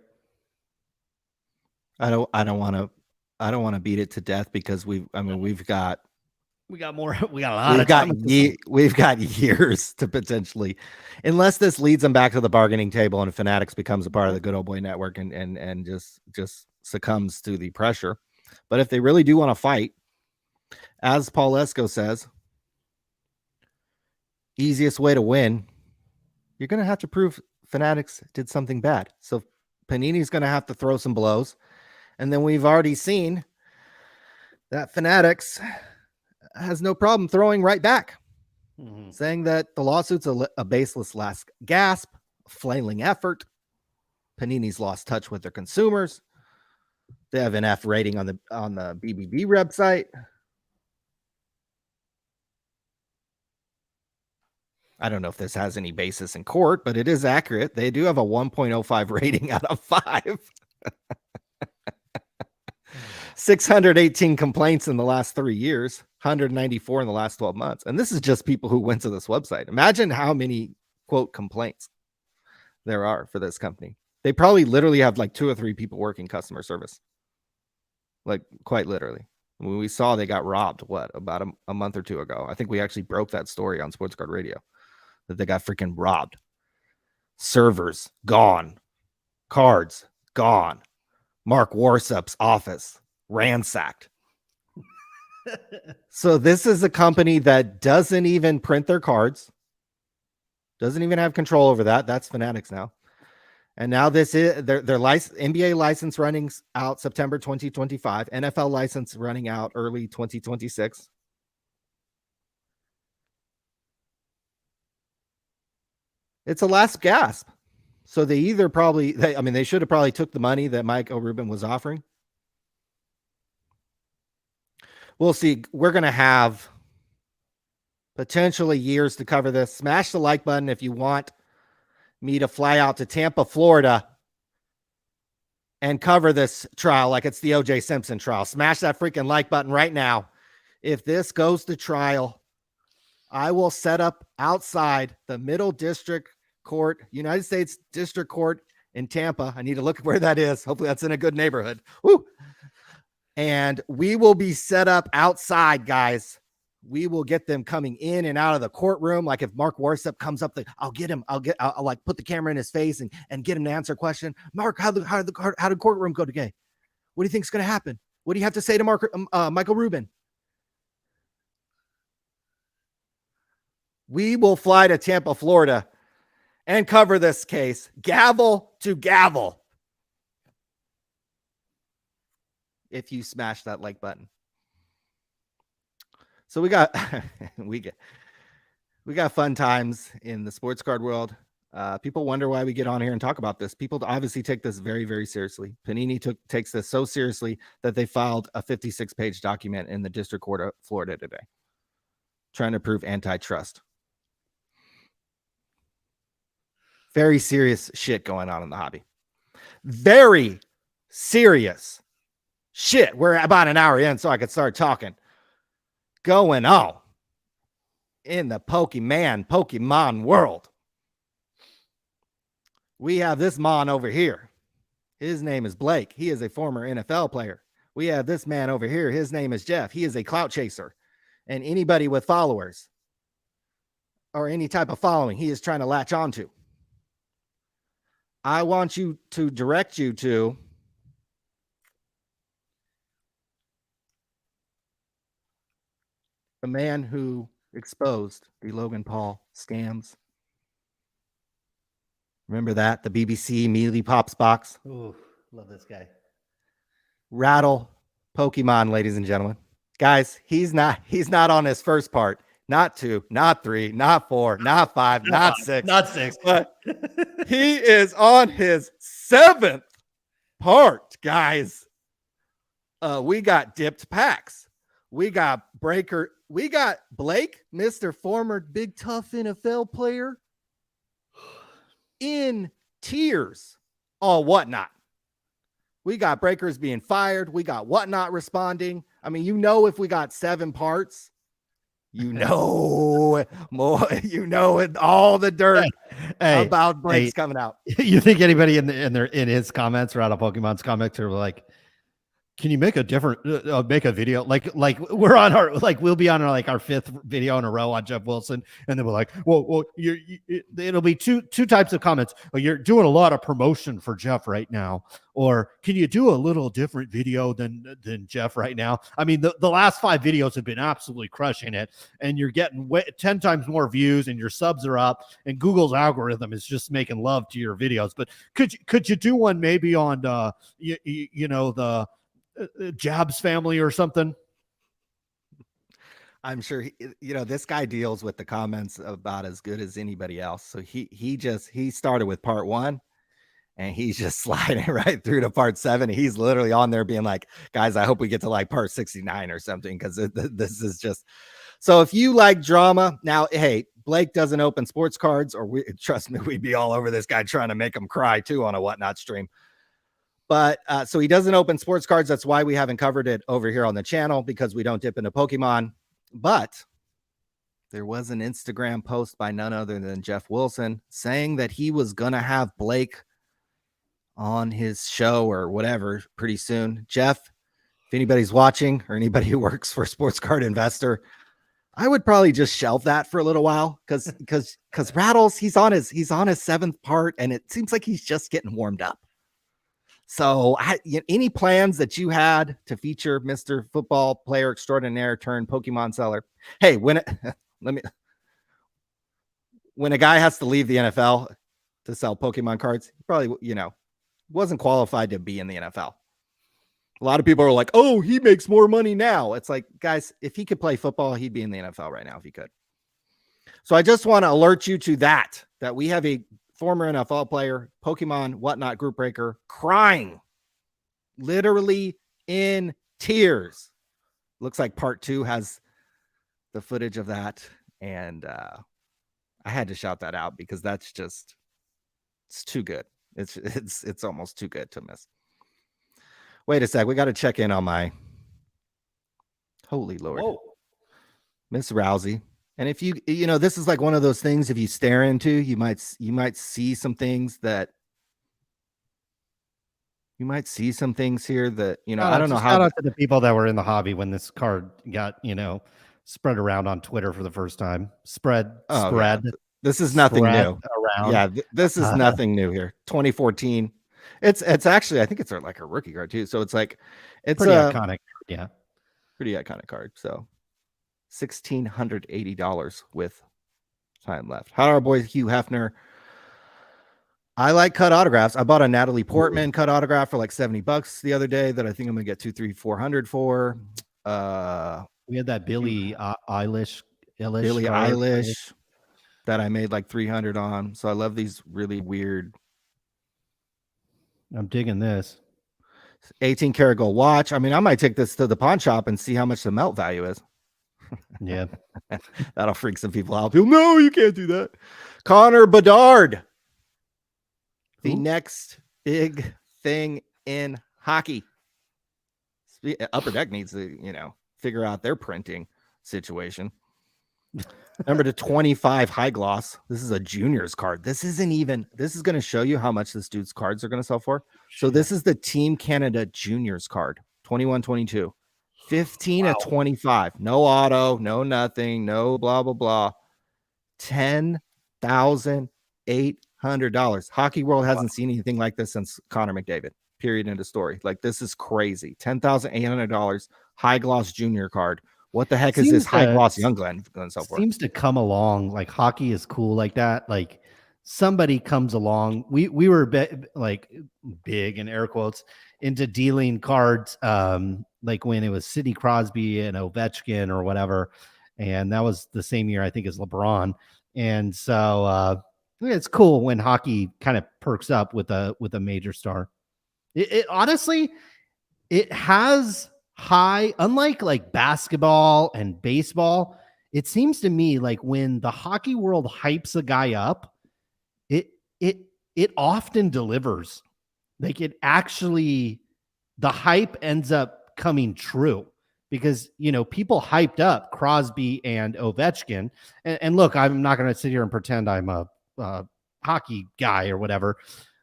I don't want to beat it to death because we've got more. We got a lot of time. We've got years to potentially, unless this leads them back to the bargaining table and Fanatics becomes a part of the Good Old Boy Network and just succumbs to the pressure. But if they really do want to fight, as Paul Lesko says, easiest way to win, you're going to have to prove Fanatics did something bad. So Panini's going to have to throw some blows. And then we've already seen that Fanatics has no problem throwing right back, saying that the lawsuit's a baseless last gasp, a flailing effort. Panini's lost touch with their consumers. They have an F rating on the BBB website. I don't know if this has any basis in court, but it is accurate. They do have a 1.05 rating out of 5. 618 complaints in the last 3 years, 194 in the last 12 months. And this is just people who went to this website. Imagine how many, quote, complaints there are for this company. They probably literally have like 2 or 3 people working customer service. Like quite literally. When we saw they got robbed, about a month or 2 ago. I think we actually broke that story on Sports Card Radio. That they got freaking robbed. Servers gone. Cards gone. Mark Warsup's office ransacked. So this is a company that doesn't even print their cards. Doesn't even have control over that. That's Fanatics now. And now this is their NBA license running out September 2025. NFL license running out early 2026. It's a last gasp. So they either they should have probably took the money that Michael Rubin was offering. We'll see. We're going to have potentially years to cover this. Smash the like button if you want me to fly out to Tampa, Florida and cover this trial like it's the O.J. Simpson trial. Smash that freaking like button right now. If this goes to trial, I will set up outside the Middle District Court, United States District Court in Tampa. I need to look where that is. Hopefully that's in a good neighborhood. Woo! And we will be set up outside, guys. We will get them coming in and out of the courtroom. Like if Mark Warsup comes up, I'll get him. I'll like put the camera in his face and get him to answer a question. Mark, how did courtroom go today? What do you think is going to happen? What do you have to say to Michael Rubin? We will fly to Tampa, Florida and cover this case gavel to gavel. If you smash that like button. So we got we got fun times in the sports card world. People wonder why we get on here and talk about this. People obviously take this very, very seriously. Panini takes this so seriously that they filed a 56-page document in the District Court of Florida today, trying to prove antitrust. Very serious shit going on in the hobby. Very serious shit. We're about an hour in, so I could start talking. Going on in the Pokemon world. We have this man over here. His name is Blake. He is a former NFL player. We have this man over here. His name is Geoff. He is a clout chaser. And anybody with followers or any type of following he is trying to latch onto. I want you to direct you to the man who exposed the Logan Paul scams. Remember that? The BBC Mealy Pops box. Ooh, love this guy. Rattle Pokemon, ladies and gentlemen. Guys, he's not on his first part. Not 2, not 3, not 4, not 5, not 6. Not 6. But he is on his 7th part, guys. We got dipped packs. We got Breaker. We got Blake, Mr. former big tough NFL player, in tears on Whatnot. We got Breakers being fired. We got Whatnot responding. I mean, if we got 7 parts, more, all the dirt about Blake's coming out. You think anybody in his comments or out of Pokemon's comments are like, can you make a different make a video like we're on our we'll be on our 5th video in a row on Jeff Wilson, and then we're like, well it'll be two types of comments. Well, you're doing a lot of promotion for Jeff right now, or can you do a little different video than Jeff right now? I mean, the last 5 videos have been absolutely crushing it, and you're getting 10 times more views, and your subs are up, and Google's algorithm is just making love to your videos. But could you do one maybe on the Jabs family or something? I'm sure this guy deals with the comments about as good as anybody else. So he started with part 1, and he's just sliding right through to part 7. He's literally on there being like, guys, I hope we get to part 69 or something, because this is just. So if you like drama, now, hey, Blake doesn't open sports cards, or trust me, we'd be all over this guy trying to make him cry too on a Whatnot stream. But so he doesn't open sports cards. That's why we haven't covered it over here on the channel, because we don't dip into Pokemon. But there was an Instagram post by none other than Jeff Wilson saying that he was going to have Blake on his show or whatever pretty soon. Jeff, if anybody's watching or anybody who works for Sports Card Investor, I would probably just shelve that for a little while, because Rattles, he's on his 7th part, and it seems like he's just getting warmed up. So any plans that you had to feature Mr. Football Player Extraordinaire turned Pokemon seller? Hey, when a guy has to leave the NFL to sell Pokemon cards, he probably, wasn't qualified to be in the NFL. A lot of people are like, oh, he makes more money now. It's like, guys, if he could play football, he'd be in the NFL right now if he could. So I just want to alert you to that we have a former NFL player, Pokemon Whatnot group breaker, crying, literally in tears. Looks like part 2 has the footage of that, and I had to shout that out because that's just, it's too good. It's almost too good to miss. Wait a sec, we got to check in on my holy Lord, Miss Rousey. And if you this is like one of those things, if you stare into, you might see some things that here that, I don't know how. Shout out to the people that were in the hobby when this card got, spread around on Twitter for the first time. Spread. Yeah. This is nothing new. Around. Yeah, this is nothing new here. 2014. It's actually, I think it's like a rookie card too. So it's pretty iconic. Yeah. Pretty iconic card. So $1,680 with time left. How are our boy Hugh Hefner? I like cut autographs. I bought a Natalie Portman cut autograph for like $70 the other day that I think I'm gonna get 400 for. We had that Billie Eilish that I made like 300 on. So I love these really weird. I'm digging this 18 karat gold watch. I mean, I might take this to the pawn shop and see how much the melt value is. Yeah. That'll freak some people out. People, no, you can't do that. Connor Bedard. The Who? next big thing in hockey. Upper Deck needs to, figure out their printing situation. Number to 25 high gloss. This is a juniors card. This is going to show you how much this dude's cards are going to sell for. So this is the Team Canada juniors card, 21-22. 15 Wow. at 25. No auto, no nothing, no blah, blah, blah. $10,800. Hockey World hasn't seen anything like this since Connor McDavid. Period. End of story. Like, this is crazy. $10,800 high gloss junior card. What the heck is this high gloss young Glenn going to sell for? Seems to come along. Like, hockey is cool like that. Like, somebody comes along. We were big in air quotes into dealing cards. Like when it was Sidney Crosby and Ovechkin or whatever, and that was the same year I think as LeBron. And so it's cool when hockey kind of perks up with a major star. It honestly, it has high, unlike like basketball and baseball. It seems to me like when the hockey world hypes a guy up, it often delivers. Like, it actually, the hype ends up coming true because, people hyped up Crosby and Ovechkin. And look, I'm not going to sit here and pretend I'm a hockey guy or whatever,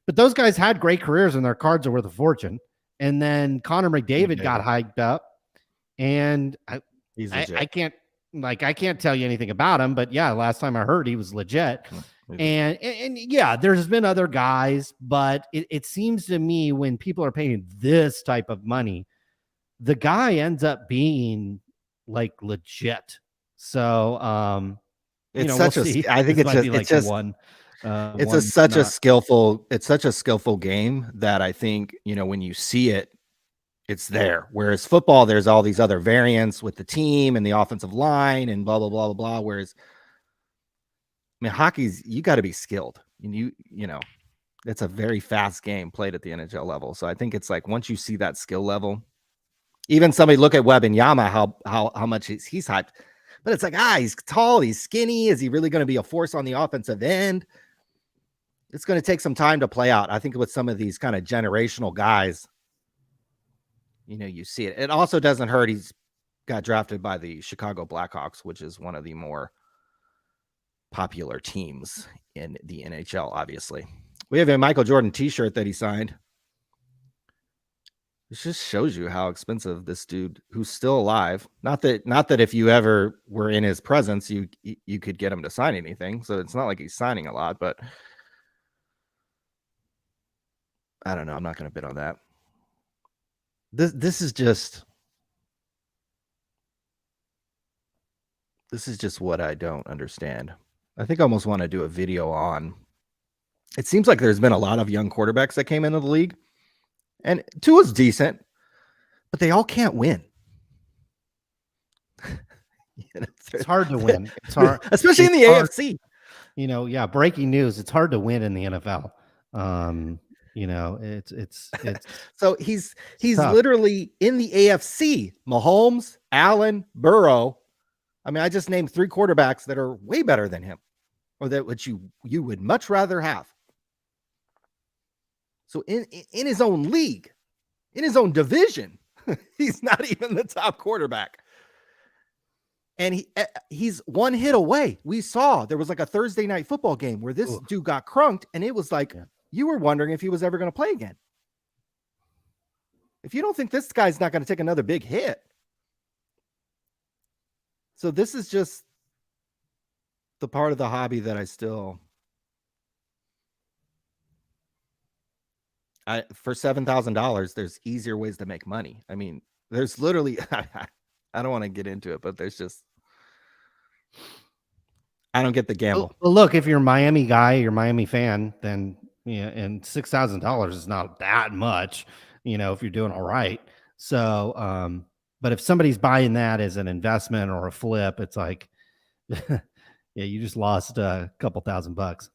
but those guys had great careers and their cards are worth a fortune. And then Connor McDavid got hyped up, and I can't tell you anything about him, but yeah, last time I heard he was legit. And yeah, there's been other guys, but it seems to me when people are paying this type of money, the guy ends up being like legit. So it's we'll such see. I think such a skillful game that I think, when you see it, it's there. Whereas football, there's all these other variants with the team and the offensive line and blah, blah, blah, blah, blah. Whereas, I mean, hockey's, you got to be skilled. And it's a very fast game played at the NHL level. So I think it's like, once you see that skill level, even somebody look at Wembanyama, how much he's hyped. But it's like, he's tall, he's skinny. Is he really going to be a force on the offensive end? It's going to take some time to play out. I think with some of these kind of generational guys, you see it. It also doesn't hurt. He's got drafted by the Chicago Blackhawks, which is one of the more popular teams in the NHL, obviously. We have a Michael Jordan t-shirt that he signed. This just shows you how expensive this dude, who's still alive. Not that if you ever were in his presence, you could get him to sign anything. So it's not like he's signing a lot, but I don't know. I'm not going to bid on that. This is just what I don't understand. I think I almost want to do a video on. It seems like there's been a lot of young quarterbacks that came into the league, and Tua's decent, but they all can't win. It's hard to win. It's hard, especially in the AFC. Yeah. Breaking news: it's hard to win in the NFL. It's so he's tough. Literally in the AFC. Mahomes, Allen, Burrow. I mean, I just named 3 quarterbacks that are way better than him, or that which you would much rather have. So in his own league, in his own division, he's not even the top quarterback. And he's one hit away. We saw there was like a Thursday night football game where this dude got crunked, and it was like, you were wondering if he was ever going to play again. If you don't think this guy's not going to take another big hit. So this is just the part of the hobby that for $7,000, there's easier ways to make money. I mean, there's literally, I don't want to get into it, but there's just, I don't get the gamble. Well, look, if you're a Miami guy, you're a Miami fan, then, and $6,000 is not that much, if you're doing all right. So, but if somebody's buying that as an investment or a flip, it's like, you just lost a couple $1,000.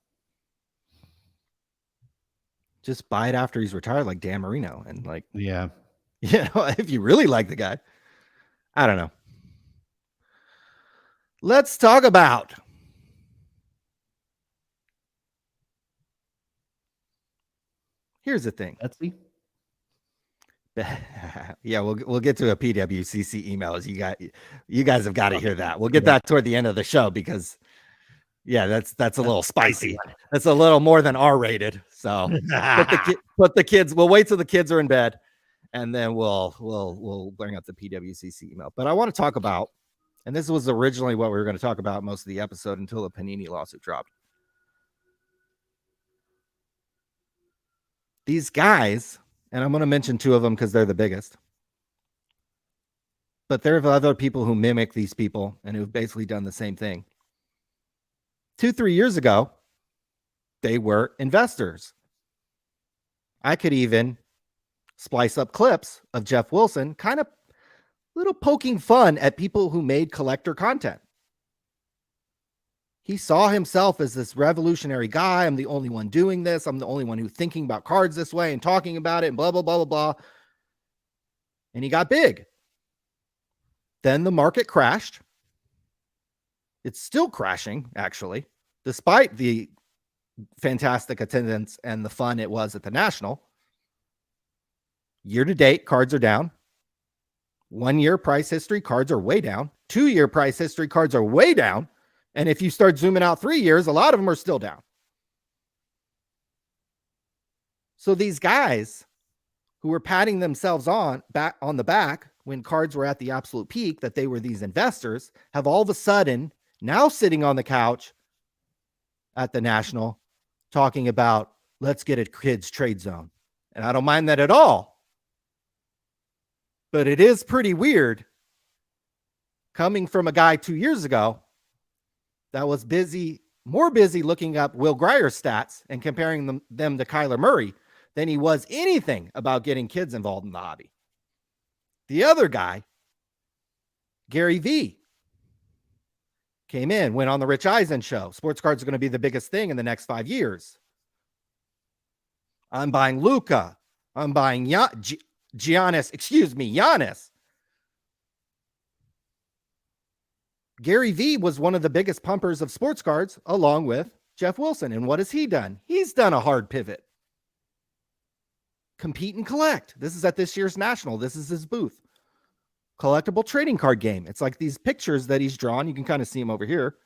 Just buy it after he's retired, like Dan Marino, and like, if you really like the guy. I don't know. Let's talk about Here's the thing. Betsy? Yeah, we'll get to a PWCC emails. You guys have got to hear that. We'll get that toward the end of the show because yeah, that's a little spicy. That's a little more than R-rated. So put the kids. We'll wait till the kids are in bed, and then we'll bring up the PWCC email. But I want to talk about, and this was originally what we were going to talk about most of the episode until the Panini lawsuit dropped. These guys, and I'm going to mention two of them because they're the biggest. But there are other people who mimic these people and who've basically done the same thing. 2-3 years ago, they were investors. I could even splice up clips of Geoff Wilson, kind of little poking fun at people who made collector content. He saw himself as this revolutionary guy. I'm the only one doing this. I'm the only one who's thinking about cards this way and talking about it and blah, blah, blah, blah, blah. And he got big. Then the market crashed. It's still crashing, actually, despite the fantastic attendance and the fun it was at the National. Year to date, cards are down. 1 year price history, cards are way down. 2 year price history, cards are way down. And if you start zooming out 3 years, a lot of them are still down. So these guys who were patting themselves on the back when cards were at the absolute peak, that they were these investors, have all of a sudden now sitting on the couch at the National talking about, let's get a kids trade zone. And I don't mind that at all. But it is pretty weird coming from a guy 2 years ago that was more busy looking up Will Grier's stats and comparing them to Kyler Murray than he was anything about getting kids involved in the hobby. The other guy, Gary V, came in, went on the Rich Eisen show. Sports cards are going to be the biggest thing in the next 5 years. I'm buying Luka. I'm buying Giannis. Gary V was one of the biggest pumpers of sports cards along with Geoff Wilson. And what has he done? He's done a hard pivot. Compete and collect. This is at this year's National. This is his booth. Collectible trading card game. It's like these pictures that he's drawn. You can kind of see them over here.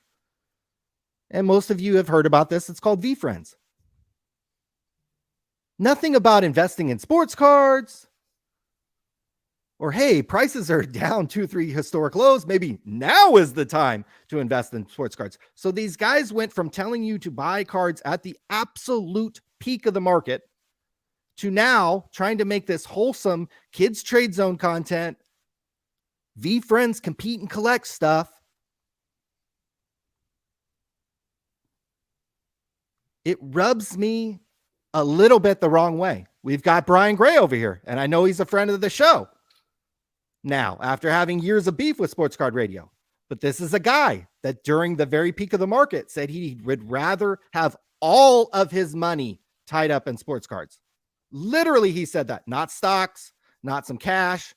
And most of you have heard about this. It's called V-Friends. Nothing about investing in sports cards. Or, hey, prices are down 2-3 historic lows. Maybe now is the time to invest in sports cards. So these guys went from telling you to buy cards at the absolute peak of the market to now trying to make this wholesome kids trade zone content, V-Friends compete and collect stuff. It rubs me a little bit the wrong way. We've got Brian Gray over here, and I know he's a friend of the show now, after having years of beef with Sports Card Radio. But this is a guy that during the very peak of the market said he would rather have all of his money tied up in sports cards. Literally, he said that. Not stocks, not some cash,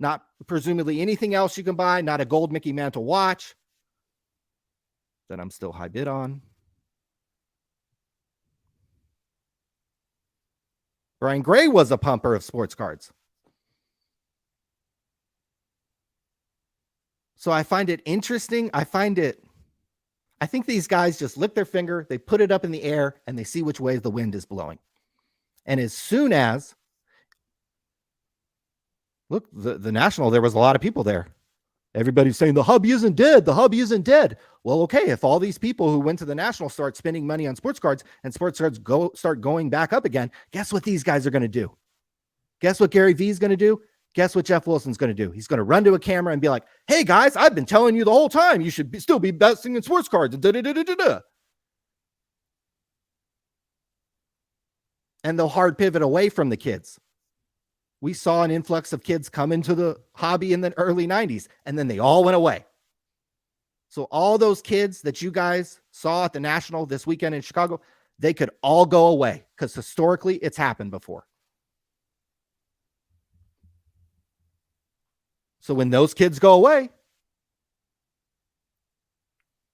not presumably anything else you can buy, not a gold Mickey Mantle watch that I'm still high bid on. Brian Gray was a pumper of sports cards. So I find it interesting. I think these guys just lick their finger, they put it up in the air, and they see which way the wind is blowing. And as soon as, look, the National, there was a lot of people there. Everybody's saying the hobby isn't dead. The hobby isn't dead. Well, okay, if all these people who went to the National start spending money on sports cards and sports cards start going back up again, guess what these guys are going to do? Guess what Gary V is going to do? Guess what Geoff Wilson's going to do? He's going to run to a camera and be like, hey, guys, I've been telling you the whole time you should still be investing in sports cards. And they'll hard pivot away from the kids. We saw an influx of kids come into the hobby in the early 90s, and then they all went away. So all those kids that you guys saw at the National this weekend in Chicago, they could all go away because historically it's happened before. So when those kids go away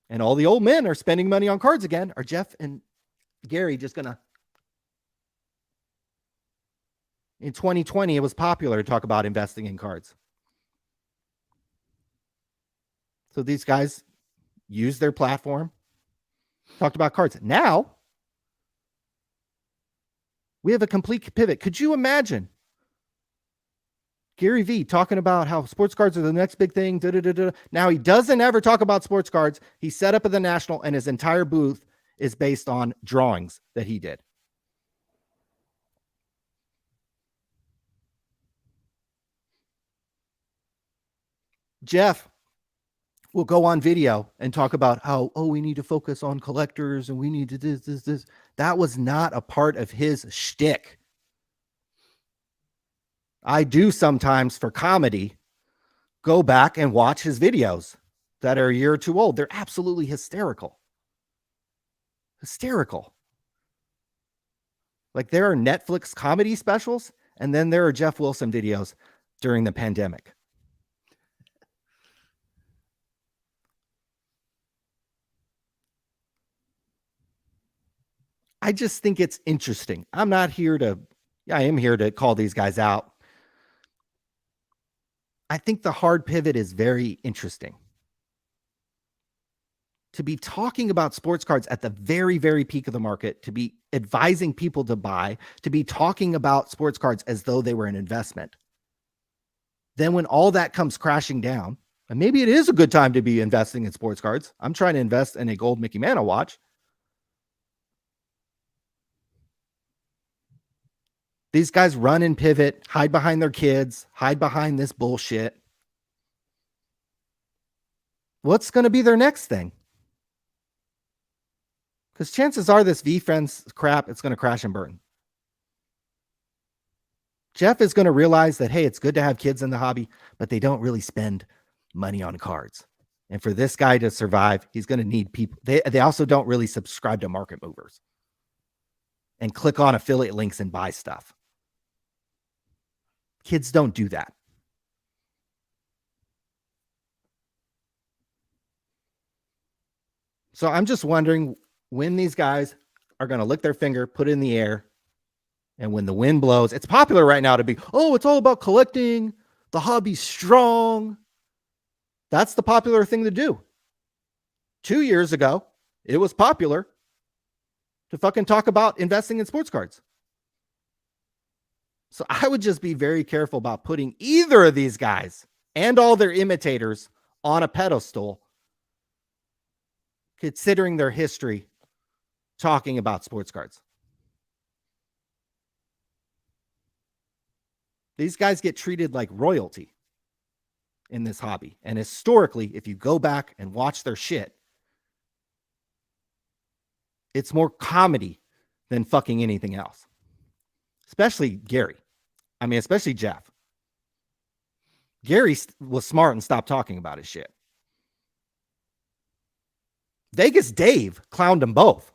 and all the old men are spending money on cards again, are Geoff and Gary just going to In 2020, it was popular to talk about investing in cards. So these guys used their platform, talked about cards. Now, we have a complete pivot. Could you imagine Gary Vee talking about how sports cards are the next big thing? Now he doesn't ever talk about sports cards. He set up at the National, and his entire booth is based on drawings that he did. Geoff will go on video and talk about how, we need to focus on collectors and we need to this. That was not a part of his shtick. I do sometimes, for comedy, go back and watch his videos that are a year or two old. They're absolutely hysterical. Hysterical. Like, there are Netflix comedy specials, and then there are Jeff Wilson videos during the pandemic. I just think it's interesting. I am here to call these guys out. I think the hard pivot is very interesting. To be talking about sports cards at the very, very peak of the market, to be advising people to buy, to be talking about sports cards as though they were an investment. Then when all that comes crashing down, and maybe it is a good time to be investing in sports cards. I'm trying to invest in a gold Mickey Mantle watch. These guys run and pivot, hide behind their kids, hide behind this bullshit. What's going to be their next thing? Because chances are this V-Friends crap, it's going to crash and burn. Geoff is going to realize that, hey, it's good to have kids in the hobby, but they don't really spend money on cards. And for this guy to survive, he's going to need people. They also don't really subscribe to market movers and click on affiliate links and buy stuff. Kids don't do that. So I'm just wondering when these guys are going to lick their finger, put it in the air, and when the wind blows. It's popular right now to be, it's all about collecting. The hobby's strong. That's the popular thing to do. 2 years ago, it was popular to fucking talk about investing in sports cards. So I would just be very careful about putting either of these guys and all their imitators on a pedestal, considering their history talking about sports cards. These guys get treated like royalty in this hobby. And historically, if you go back and watch their shit, it's more comedy than fucking anything else. Especially Gary. Especially Geoff. Gary was smart and stopped talking about his shit. Vegas Dave clowned them both.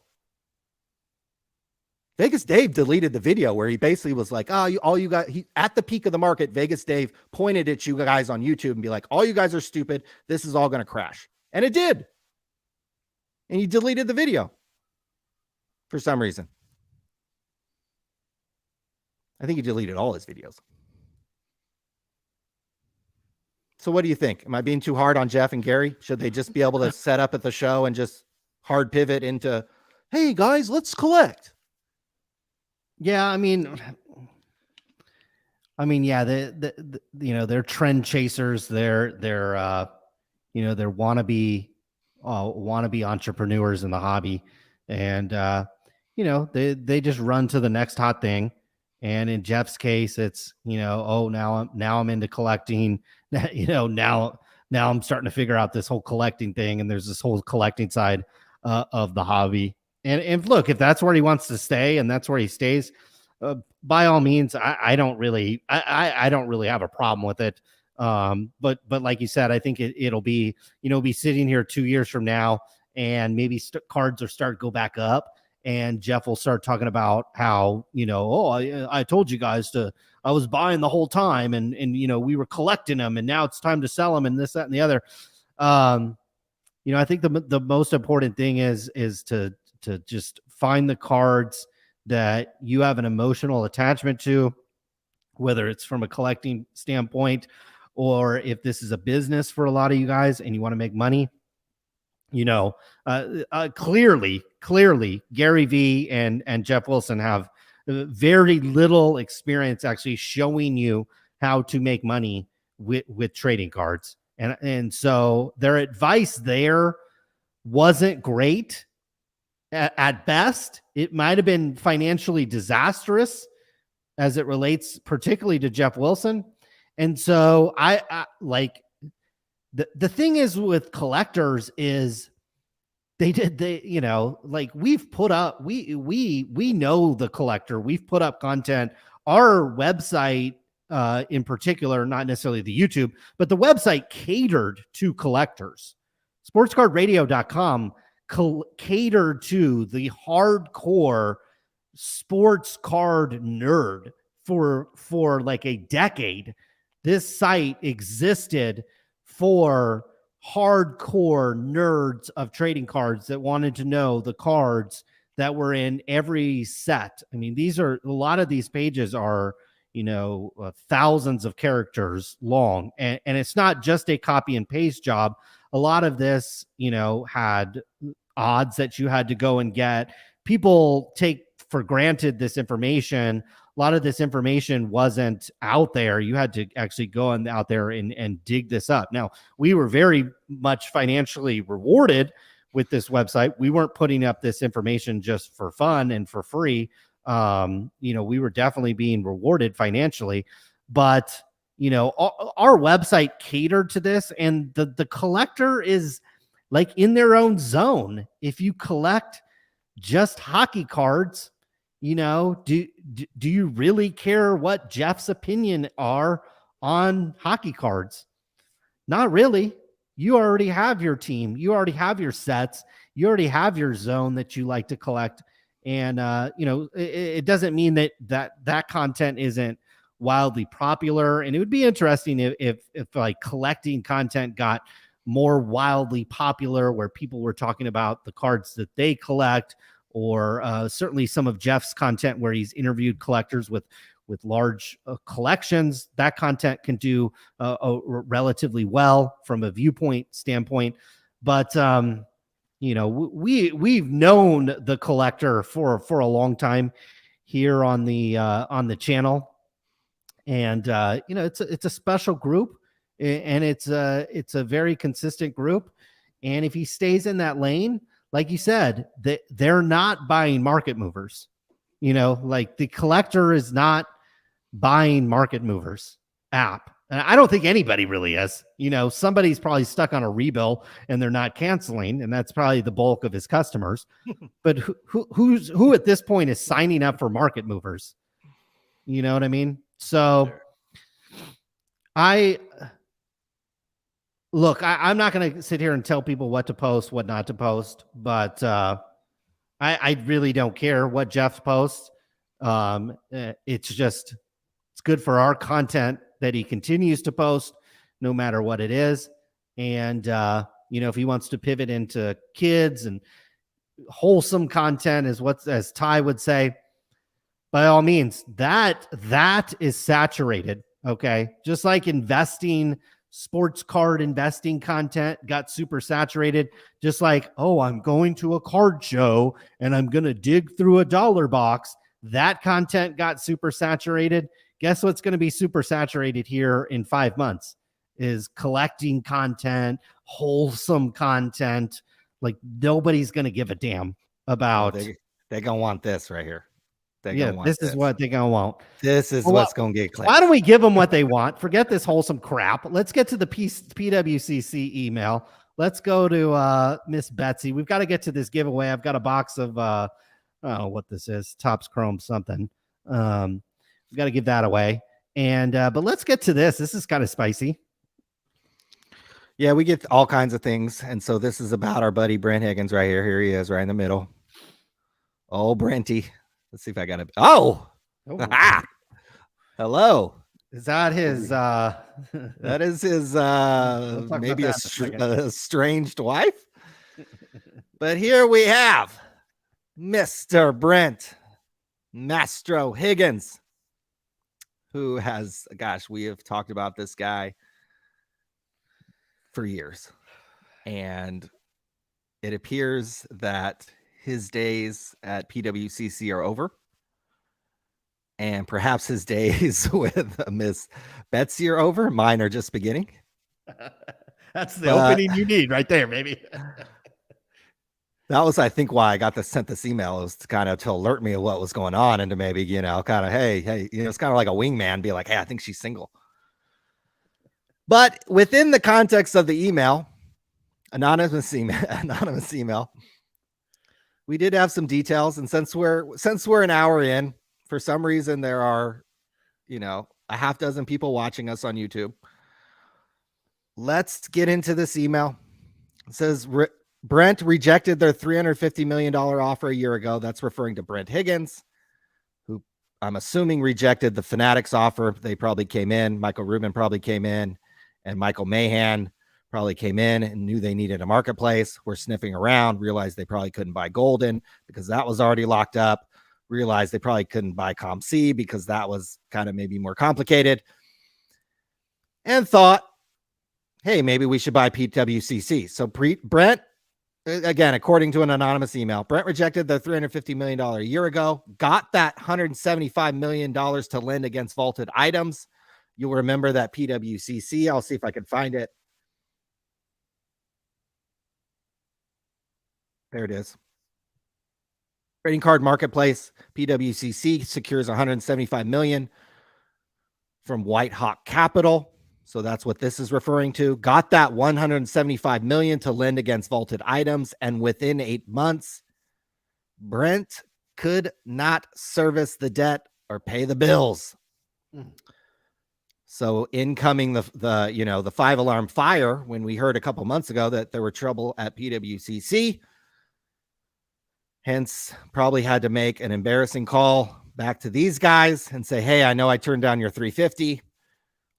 Vegas Dave deleted the video where he basically was like, all you guys, at the peak of the market, Vegas Dave pointed at you guys on YouTube and be like, all you guys are stupid. This is all going to crash. And it did. And he deleted the video for some reason. I think he deleted all his videos. So what do you think? Am I being too hard on Geoff and Gary? Should they just be able to set up at the show and just hard pivot into, hey guys, let's collect? Yeah, yeah, they're trend chasers. They're wannabe entrepreneurs in the hobby, and they just run to the next hot thing. And in Geoff's case, it's now I'm into collecting. Now I'm starting to figure out this whole collecting thing, and there's this whole collecting side of the hobby. And look, if that's where he wants to stay and that's where he stays, by all means, I don't really have a problem with it. But like you said, I think it'll be sitting here 2 years from now, and maybe cards will start to go back up, and Geoff will start talking about how I told you guys I was buying the whole time, and we were collecting them, and now it's time to sell them, and this, that, and the other. I think the most important thing is to just find the cards that you have an emotional attachment to, whether it's from a collecting standpoint or if this is a business for a lot of you guys and you want to make money. Clearly Gary V and Geoff Wilson have very little experience actually showing you how to make money with trading cards. And so their advice there wasn't great. At best, it might have been financially disastrous as it relates particularly to Geoff Wilson. And so I like the thing is with collectors is like we've put up, we know the collector, we've put up content, our website in particular, not necessarily the YouTube, but the website catered to collectors. Sportscardradio.com catered to the hardcore sports card nerd for like a decade. This site existed for hardcore nerds of trading cards that wanted to know the cards that were in every set. I mean, a lot of these pages are, thousands of characters long, and it's not just a copy and paste job. A lot of this, had odds that you had to go and get. People take for granted this information. A lot of this information wasn't out there. You had to actually go out there and dig this up. Now, we were very much financially rewarded with this website. We weren't putting up this information just for fun and for free. We were definitely being rewarded financially, but our website catered to this, and the collector is like in their own zone. If you collect just hockey cards, do you really care what Geoff's opinion are on hockey cards? Not really. You already have your team. You already have your sets. You already have your zone that you like to collect. And, it doesn't mean that content isn't wildly popular. And it would be interesting if like collecting content got more wildly popular, where people were talking about the cards that they collect, or certainly some of Geoff's content where he's interviewed collectors with large collections. That content can do relatively well from a viewpoint standpoint. But, we've known the collector for a long time here on the channel. And, it's a special group, and it's a very consistent group. And if he stays in that lane, like you said, they're not buying market movers. Like the collector is not buying market movers app. And I don't think anybody really is. Somebody's probably stuck on a rebill and they're not canceling, and that's probably the bulk of his customers. But who at this point is signing up for market movers? You know what I mean? So I'm not going to sit here and tell people what to post, what not to post, but I really don't care what Geoff posts. It's good for our content that he continues to post no matter what it is. And, if he wants to pivot into kids and wholesome content as Ty would say, by all means, that is saturated. Okay. Just like sports card investing content got super saturated, just like, I'm going to a card show and I'm going to dig through a dollar box. That content got super saturated. Guess what's going to be super saturated here in 5 months is collecting content, wholesome content. Like nobody's going to give a damn about. They're going to want this right here. This is what they're going to want. This is what's going to get clicked. Why don't we give them what they want? Forget this wholesome crap. Let's get to the PWCC email. Let's go to Miss Betsy. We've got to get to this giveaway. I've got a box of, what this is, Topps Chrome something. We've got to give that away. And but let's get to this. This is kind of spicy. Yeah, we get all kinds of things. And so this is about our buddy Brent Higgins right here. Here he is right in the middle. Oh, Brenty. Let's see if I got it. Oh. Hello. Is that his that is his maybe a estranged wife? But here we have Mr. Brent Mastro Higgins. who has, gosh, we have talked about this guy for years. And it appears that his days at PWCC are over. And perhaps his days with Miss Betsy are over. Mine are just beginning. That's the opening you need right there, baby. That was, I think, why I got sent this email, was to kind of to alert me of what was going on, and to maybe, kind of, hey, it's kind of like a wingman, be like, hey, I think she's single. But within the context of the email, anonymous email, we did have some details, and since we're an hour in, for some reason there are, a half dozen people watching us on YouTube. Let's get into this email. It says Brent rejected their $350 million offer a year ago. That's referring to Brent Higgins, who I'm assuming rejected the Fanatics offer. They probably came in. Michael Rubin probably came in, and Michael Mahan probably came in and knew they needed a marketplace. Were sniffing around, realized they probably couldn't buy Golden because that was already locked up. Realized they probably couldn't buy ComC because that was kind of maybe more complicated. And thought, hey, maybe we should buy PWCC. So Brent, again, according to an anonymous email, Brent rejected the $350 million a year ago, got that $175 million to lend against vaulted items. You'll remember that PWCC. I'll see if I can find it. There it is. Trading card marketplace, PWCC secures $175 million from White Hawk Capital. So that's what this is referring to. Got that $175 million to lend against vaulted items, and within 8 months, Brent could not service the debt or pay the bills. So incoming the 5-alarm fire when we heard a couple months ago that there were trouble at PWCC. Hence, probably had to make an embarrassing call back to these guys and say, hey, I know I turned down your 350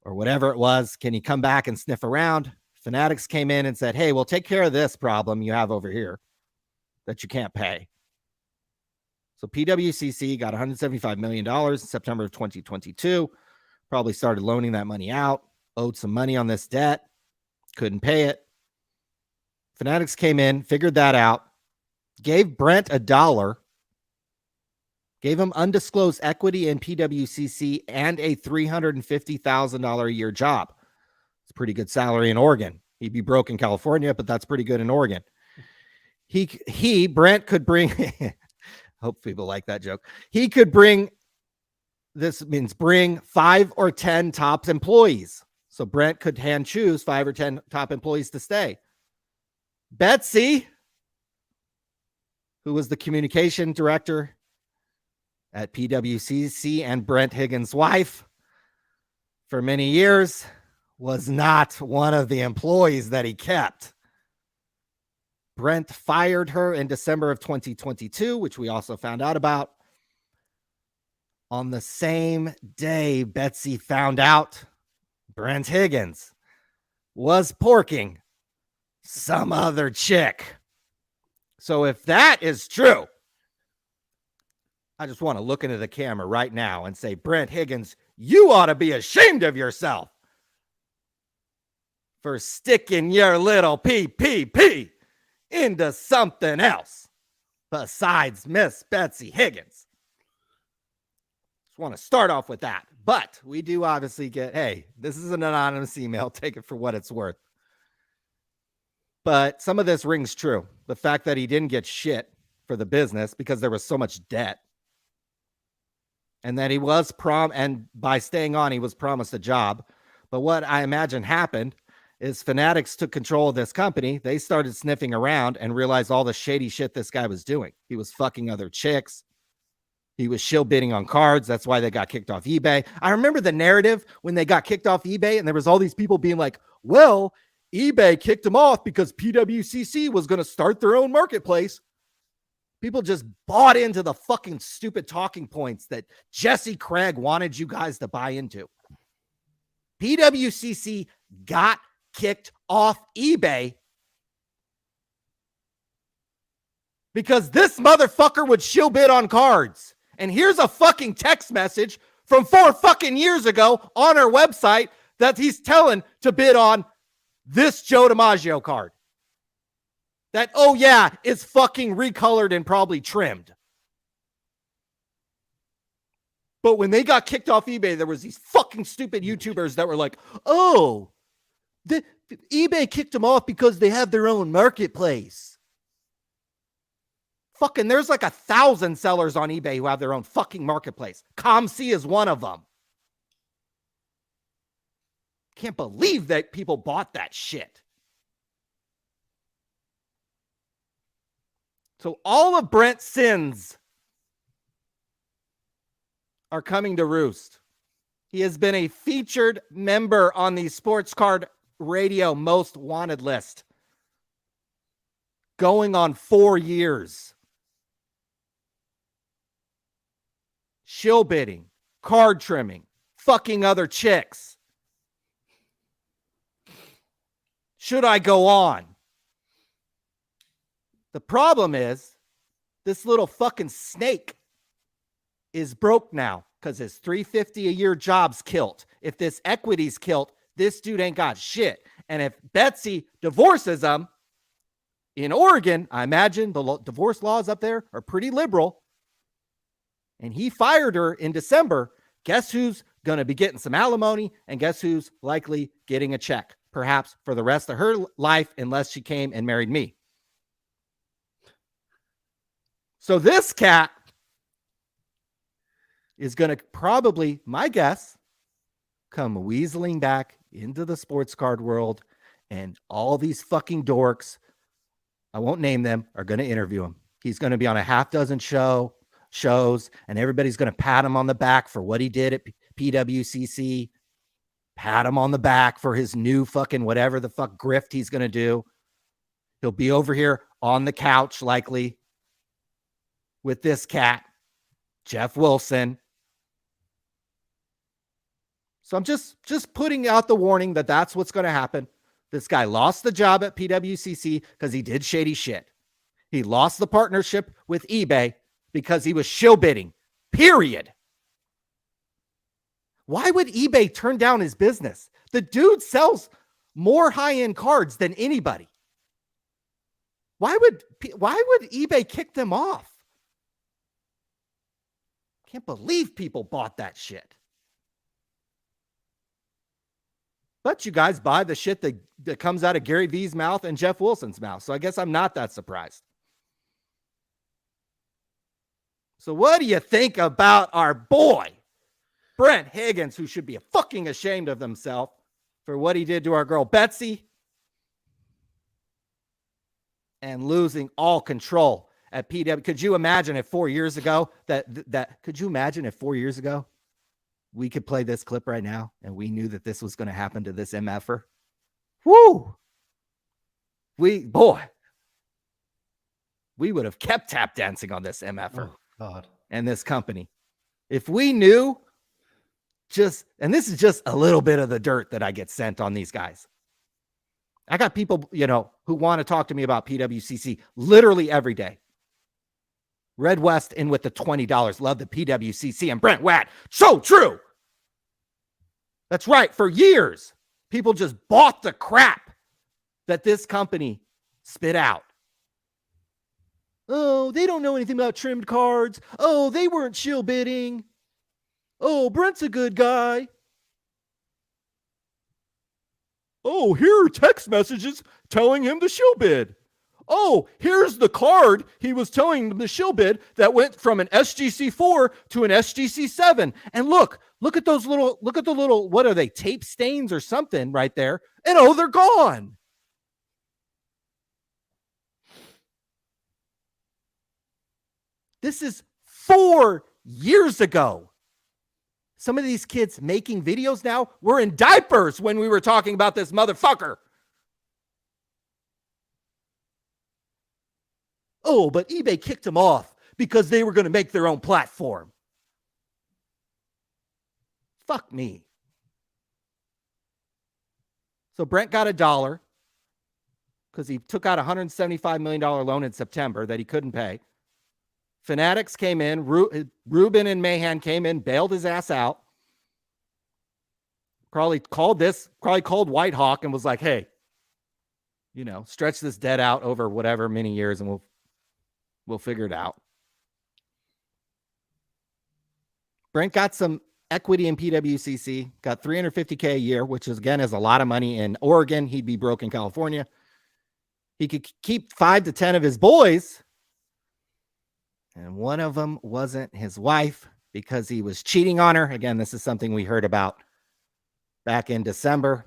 or whatever it was. Can you come back and sniff around? Fanatics came in and said, hey, we'll take care of this problem you have over here that you can't pay. So PWCC got $175 million in September of 2022. Probably started loaning that money out, owed some money on this debt, couldn't pay it. Fanatics came in, figured that out, gave Brent $1, gave him undisclosed equity in PWCC and a $350,000 a year job. It's a pretty good salary in Oregon. He'd be broke in California, but that's pretty good in Oregon. Brent could bring, hope people like that joke. He could bring, this means bring 5 or 10 top employees. So Brent could hand choose 5 or 10 top employees to stay. Betsy, who was the communication director at PWCC and Brent Higgins' wife for many years, was not one of the employees that he kept. Brent fired her in December of 2022, which we also found out about. On the same day Betsy found out Brent Higgins was porking some other chick. So if that is true, I just want to look into the camera right now and say, Brent Higgins, you ought to be ashamed of yourself for sticking your little PPP into something else besides Miss Betsy Higgins. Just want to start off with that. But we do obviously get, hey, this is an anonymous email. Take it for what it's worth. But some of this rings true. The fact that he didn't get shit for the business because there was so much debt. And that he was and by staying on, he was promised a job. But what I imagine happened is Fanatics took control of this company. They started sniffing around and realized all the shady shit this guy was doing. He was fucking other chicks. He was shill bidding on cards. That's why they got kicked off eBay. I remember the narrative when they got kicked off eBay and there was all these people being like, well, eBay kicked him off because PWCC was going to start their own marketplace. People just bought into the fucking stupid talking points that Jesse Craig wanted you guys to buy into. PWCC got kicked off eBay because this motherfucker would shill bid on cards. And here's a fucking text message from 4 fucking years ago on our website that he's telling to bid on this Joe DiMaggio card. That, oh yeah, it's fucking recolored and probably trimmed. But when they got kicked off eBay, there was these fucking stupid YouTubers that were like, oh, eBay kicked them off because they have their own marketplace. Fucking, there's like 1,000 sellers on eBay who have their own fucking marketplace. ComC is one of them. Can't believe that people bought that shit. So all of Brent's sins are coming to roost. He has been a featured member on the Sports Card Radio Most Wanted list, going on 4 years. Shill bidding, card trimming, fucking other chicks. Should I go on? The problem is this little fucking snake is broke now because his $350 a year job's killed. If this equity's killed, this dude ain't got shit. And if Betsy divorces him in Oregon, I imagine the divorce laws up there are pretty liberal, and he fired her in December, guess who's going to be getting some alimony, and guess who's likely getting a check, perhaps for the rest of her life, unless she came and married me. So this cat is going to probably, my guess, come weaseling back into the sports card world, and all these fucking dorks, I won't name them, are going to interview him. He's going to be on a half dozen shows, and everybody's going to pat him on the back for what he did at PWCC, pat him on the back for his new fucking whatever the fuck grift he's going to do. He'll be over here on the couch likely with this cat, Jeff Wilson. So I'm just putting out the warning that that's what's going to happen. This guy lost the job at PWCC because he did shady shit. He lost the partnership with eBay because he was shill bidding, period. Why would eBay turn down his business? The dude sells more high-end cards than anybody. Why would eBay kick them off? Can't believe people bought that shit. But you guys buy the shit that comes out of Gary V's mouth and Jeff Wilson's mouth. So I guess I'm not that surprised. So what do you think about our boy, Brent Higgins, who should be fucking ashamed of himself for what he did to our girl Betsy and losing all control at PW? Could you imagine if 4 years ago could you imagine if 4 years ago we could play this clip right now and we knew that this was going to happen to this MFer? Woo! We would have kept tap dancing on this MFer. Oh, God. And this company. If we knew, and this is just a little bit of the dirt that I get sent on these guys. I got people, who want to talk to me about PWCC literally every day. Red West in with the $20. Love the PWCC and Brent Watt. So true. That's right. For years, people just bought the crap that this company spit out. Oh, they don't know anything about trimmed cards. Oh, they weren't shill bidding. Oh, Brent's a good guy. Oh, here are text messages telling him to shill bid. Oh, here's the card he was telling them to shill bid that went from an SGC4 to an SGC7. And look at the little, what are they, tape stains or something right there? And oh, they're gone. This is 4 years ago. Some of these kids making videos now were in diapers when we were talking about this motherfucker. Oh, but eBay kicked them off because they were going to make their own platform. Fuck me. So Brent got $1 because he took out a $175 million loan in September that he couldn't pay. Fanatics came in. Ruben and Mahan came in, bailed his ass out. Probably called Whitehawk and was like, hey, stretch this debt out over whatever many years and we'll figure it out. Brent got some equity in PWCC, got $350K a year, which is a lot of money in Oregon. He'd be broke in California. He could keep 5 to 10 of his boys. And one of them wasn't his wife because he was cheating on her. Again, this is something we heard about back in December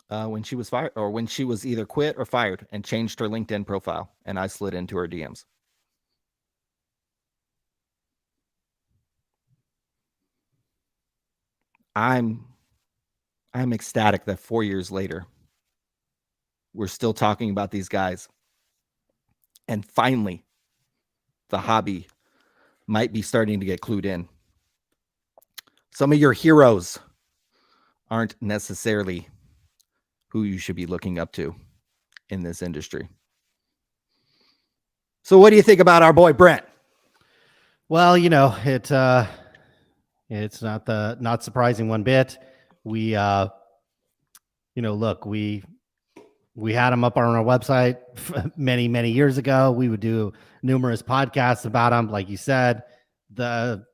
when she was fired, or when she was either quit or fired and changed her LinkedIn profile. And I slid into her DMs. I'm ecstatic that 4 years later, we're still talking about these guys. And finally, the hobby might be starting to get clued in. Some of your heroes aren't necessarily who you should be looking up to in this industry. So what do you think about our boy Brent? Well, it's not surprising one bit. We, look, we had him up on our website many, many years ago. We would do numerous podcasts about him. Like you said, the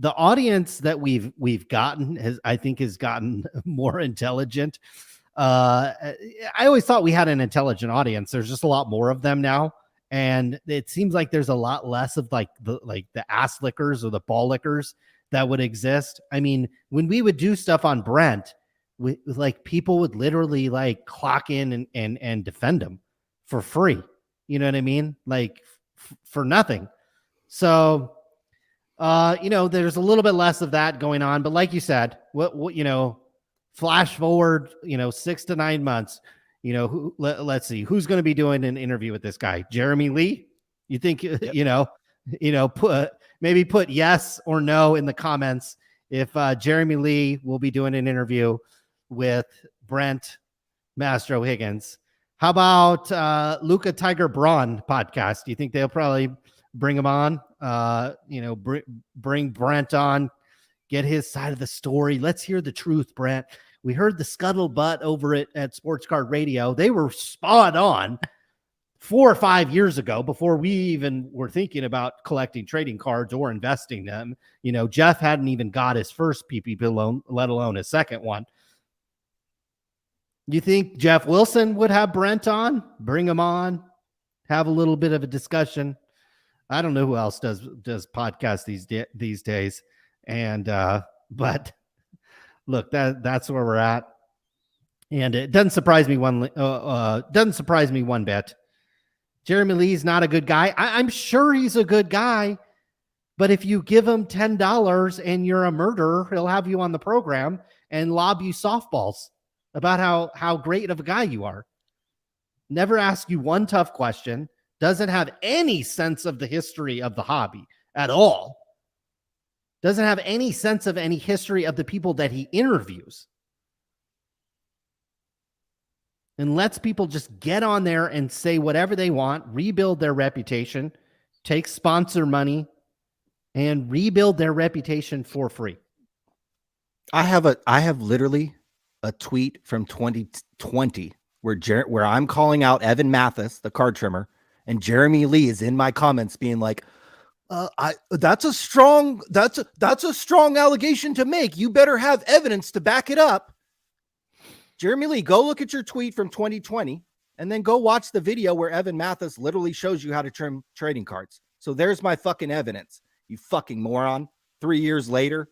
audience that we've gotten has gotten more intelligent. I always thought we had an intelligent audience. There's just a lot more of them now. And it seems like there's a lot less of the ass lickers or the ball lickers that would exist. I mean, when we would do stuff on Brent, people would literally clock in and defend him for free. You know what I mean? For nothing. So, there's a little bit less of that going on, but like you said, flash forward, 6 to 9 months, let's see who's going to be doing an interview with this guy. Jeremy Lee. You think, yep. Put yes or no in the comments if Jeremy Lee will be doing an interview with Brent Mastro Higgins. How about Luca Tiger Braun podcast? Do you think they'll probably bring him on? Bring Brent on, get his side of the story. Let's hear the truth, Brent. We heard the scuttlebutt over at Sports Card Radio. They were spot on 4 or 5 years ago, before we even were thinking about collecting trading cards or investing them. Geoff hadn't even got his first PPP loan, let alone his second one. You think Jeff Wilson would have Brent on? Bring him on, have a little bit of a discussion. I don't know who else does podcasts these days. And but look, that's where we're at. And it doesn't surprise me one bit. Jeremy Lee's not a good guy. I'm sure he's a good guy, but if you give him $10 and you're a murderer, he'll have you on the program and lob you softballs about how great of a guy you are. Never ask you one tough question. Doesn't have any sense of the history of the hobby at all. Doesn't have any sense of any history of the people that he interviews. And lets people just get on there and say whatever they want, rebuild their reputation, take sponsor money, and rebuild their reputation for free. I have literally a tweet from 2020 where I'm calling out Evan Mathis, the card trimmer, and Jeremy Lee is in my comments being like, that's a strong allegation to make. You better have evidence to back it up. Jeremy Lee, go look at your tweet from 2020 and then go watch the video where Evan Mathis literally shows you how to trim trading cards. So there's my fucking evidence, you fucking moron. 3 years later,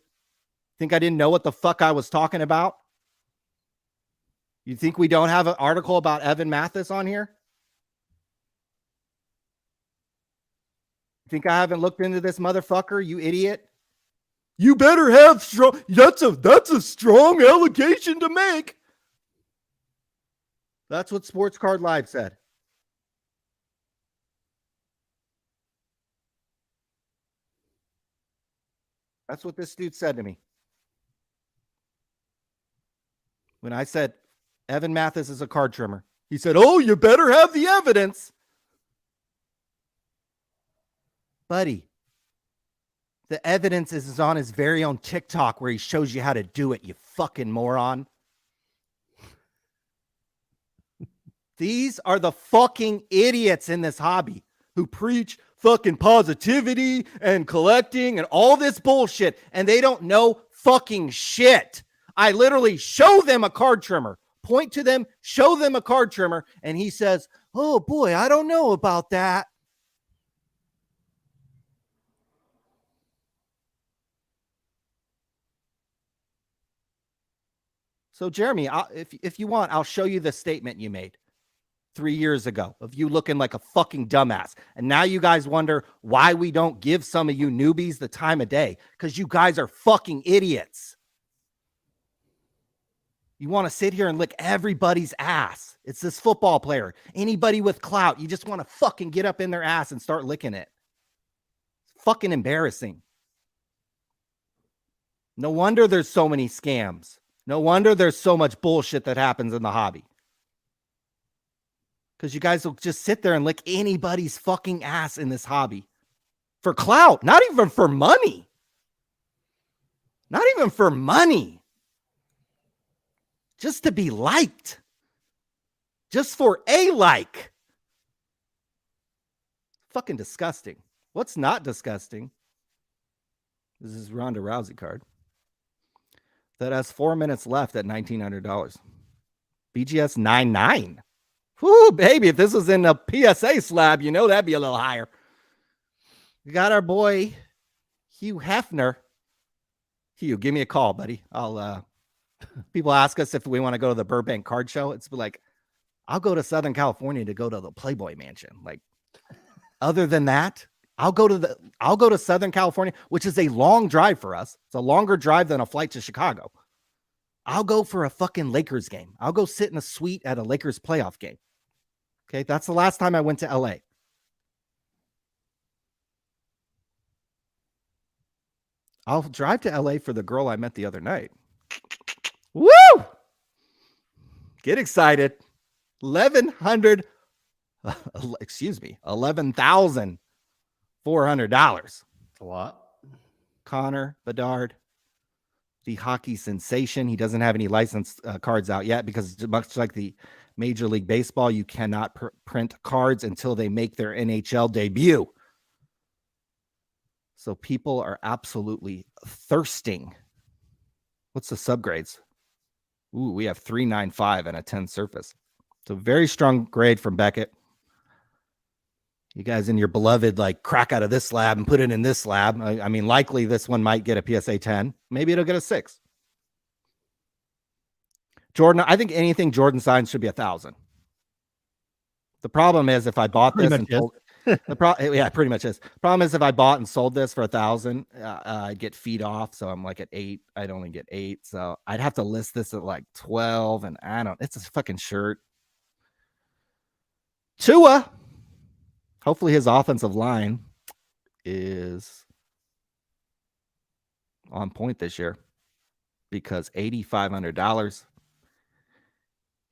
think I didn't know what the fuck I was talking about? You think we don't have an article about Evan Mathis on here? Think I haven't looked into this motherfucker, you idiot? You better have strong. That's a strong allegation to make. That's what Sports Card Live said. That's what this dude said to me. When I said, Evan Mathis is a card trimmer, he said, oh, you better have the evidence. Buddy, the evidence is on his very own TikTok where he shows you how to do it, you fucking moron. These are the fucking idiots in this hobby who preach fucking positivity and collecting and all this bullshit, and they don't know fucking shit. I literally show them a card trimmer, point to them, show them a card trimmer, and he says, "Oh boy, I don't know about that." So, Jeremy, if you want, I'll show you the statement you made 3 years ago of you looking like a fucking dumbass. And now you guys wonder why we don't give some of you newbies the time of day, because you guys are fucking idiots. You want to sit here and lick everybody's ass. It's this football player. Anybody with clout, you just want to fucking get up in their ass and start licking it. It's fucking embarrassing. No wonder there's so many scams. No wonder there's so much bullshit that happens in the hobby. Because you guys will just sit there and lick anybody's fucking ass in this hobby. For clout, not even for money. Not even for money. Just to be liked. Just for a like. Fucking disgusting. What's not disgusting? This is Ronda Rousey card that has 4 minutes left at $1,900. BGS 99. Whoo, baby, if this was in a PSA slab, you know that'd be a little higher. We got our boy Hugh Hefner. Hugh, give me a call, buddy. I'll people ask us if we want to go to the Burbank card show. It's like, I'll go to Southern California to go to the Playboy Mansion. Like, other than that, I'll go to Southern California, which is a long drive for us. It's a longer drive than a flight to Chicago. I'll go for a fucking Lakers game. I'll go sit in a suite at a Lakers playoff game. Okay, that's the last time I went to LA. I'll drive to LA for the girl I met the other night. Woo! Get excited. $11,400. It's a lot. Connor Bedard, the hockey sensation. He doesn't have any licensed cards out yet because much like the Major League Baseball, you cannot print cards until they make their NHL debut. So people are absolutely thirsting. What's the subgrades? Ooh, we have 395 and a 10 surface. So very strong grade from Beckett. You guys in your beloved, like, crack out of this slab and put it in this slab. I mean, likely this one might get a PSA 10. Maybe it'll get a 6. Jordan, I think anything Jordan signs should be 1,000. The problem is if I bought this and told, yeah, pretty much is. Problem is if I bought and sold this for 1,000, I'd get feet off. So I'm like at 8. I'd only get 8. So I'd have to list this at like 12, and it's a fucking shirt. Tua. Hopefully his offensive line is on point this year, because $8,500.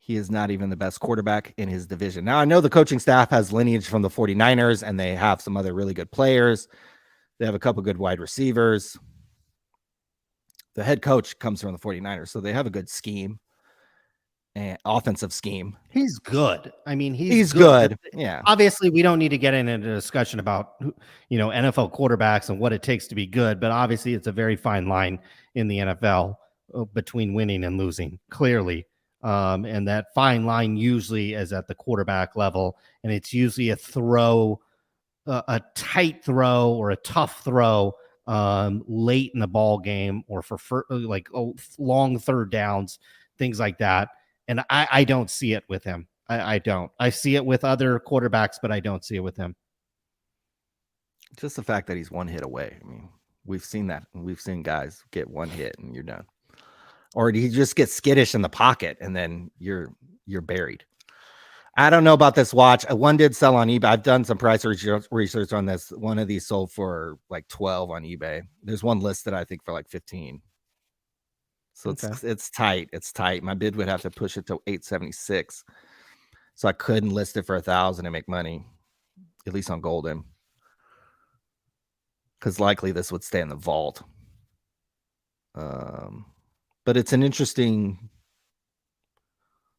He is not even the best quarterback in his division. Now, I know the coaching staff has lineage from the 49ers, and they have some other really good players. They have a couple good wide receivers. The head coach comes from the 49ers, so they have a good scheme and offensive scheme. He's good. I mean, he's good. Yeah. Obviously, we don't need to get into a discussion about, NFL quarterbacks and what it takes to be good, but obviously it's a very fine line in the NFL between winning and losing, clearly. And that fine line usually is at the quarterback level, and it's usually a tight throw or a tough throw late in the ball game, or for long third downs, things like that. And I don't see it with him. I don't. I see it with other quarterbacks, but I don't see it with him. Just the fact that he's one hit away. I mean, we've seen that. We've seen guys get one hit and you're done. Or he just gets skittish in the pocket and then you're buried. I don't know about this watch. One did sell on eBay. I've done some price research on this. One of these sold for like 12 on eBay. There's one listed, I think, for like 15. So it's tight. It's tight. My bid would have to push it to 876. So I couldn't list it for 1,000 and make money, at least on Golden. because likely this would stay in the vault. But it's an interesting.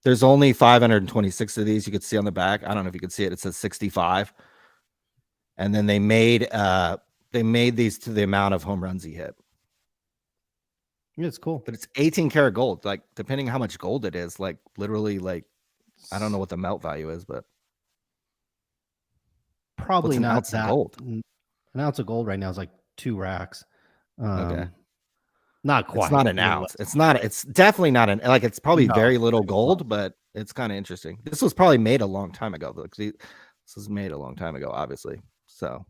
There's only 526 of these. You could see on the back. I don't know if you could see it. It says 65. And then they made these to the amount of home runs he hit. Yeah, it's cool. But it's 18 karat gold. Like, depending how much gold it is, like literally, like, I don't know what the melt value is, but Probably an not ounce of that. gold? An ounce of gold right now is like 2 racks. Okay. Not quite. It's not an ounce. It's not. It's definitely not an. Like, it's probably No. very little gold, but it's kind of interesting. This was probably made a long time ago. Look, see, this was made a long time ago, obviously. So.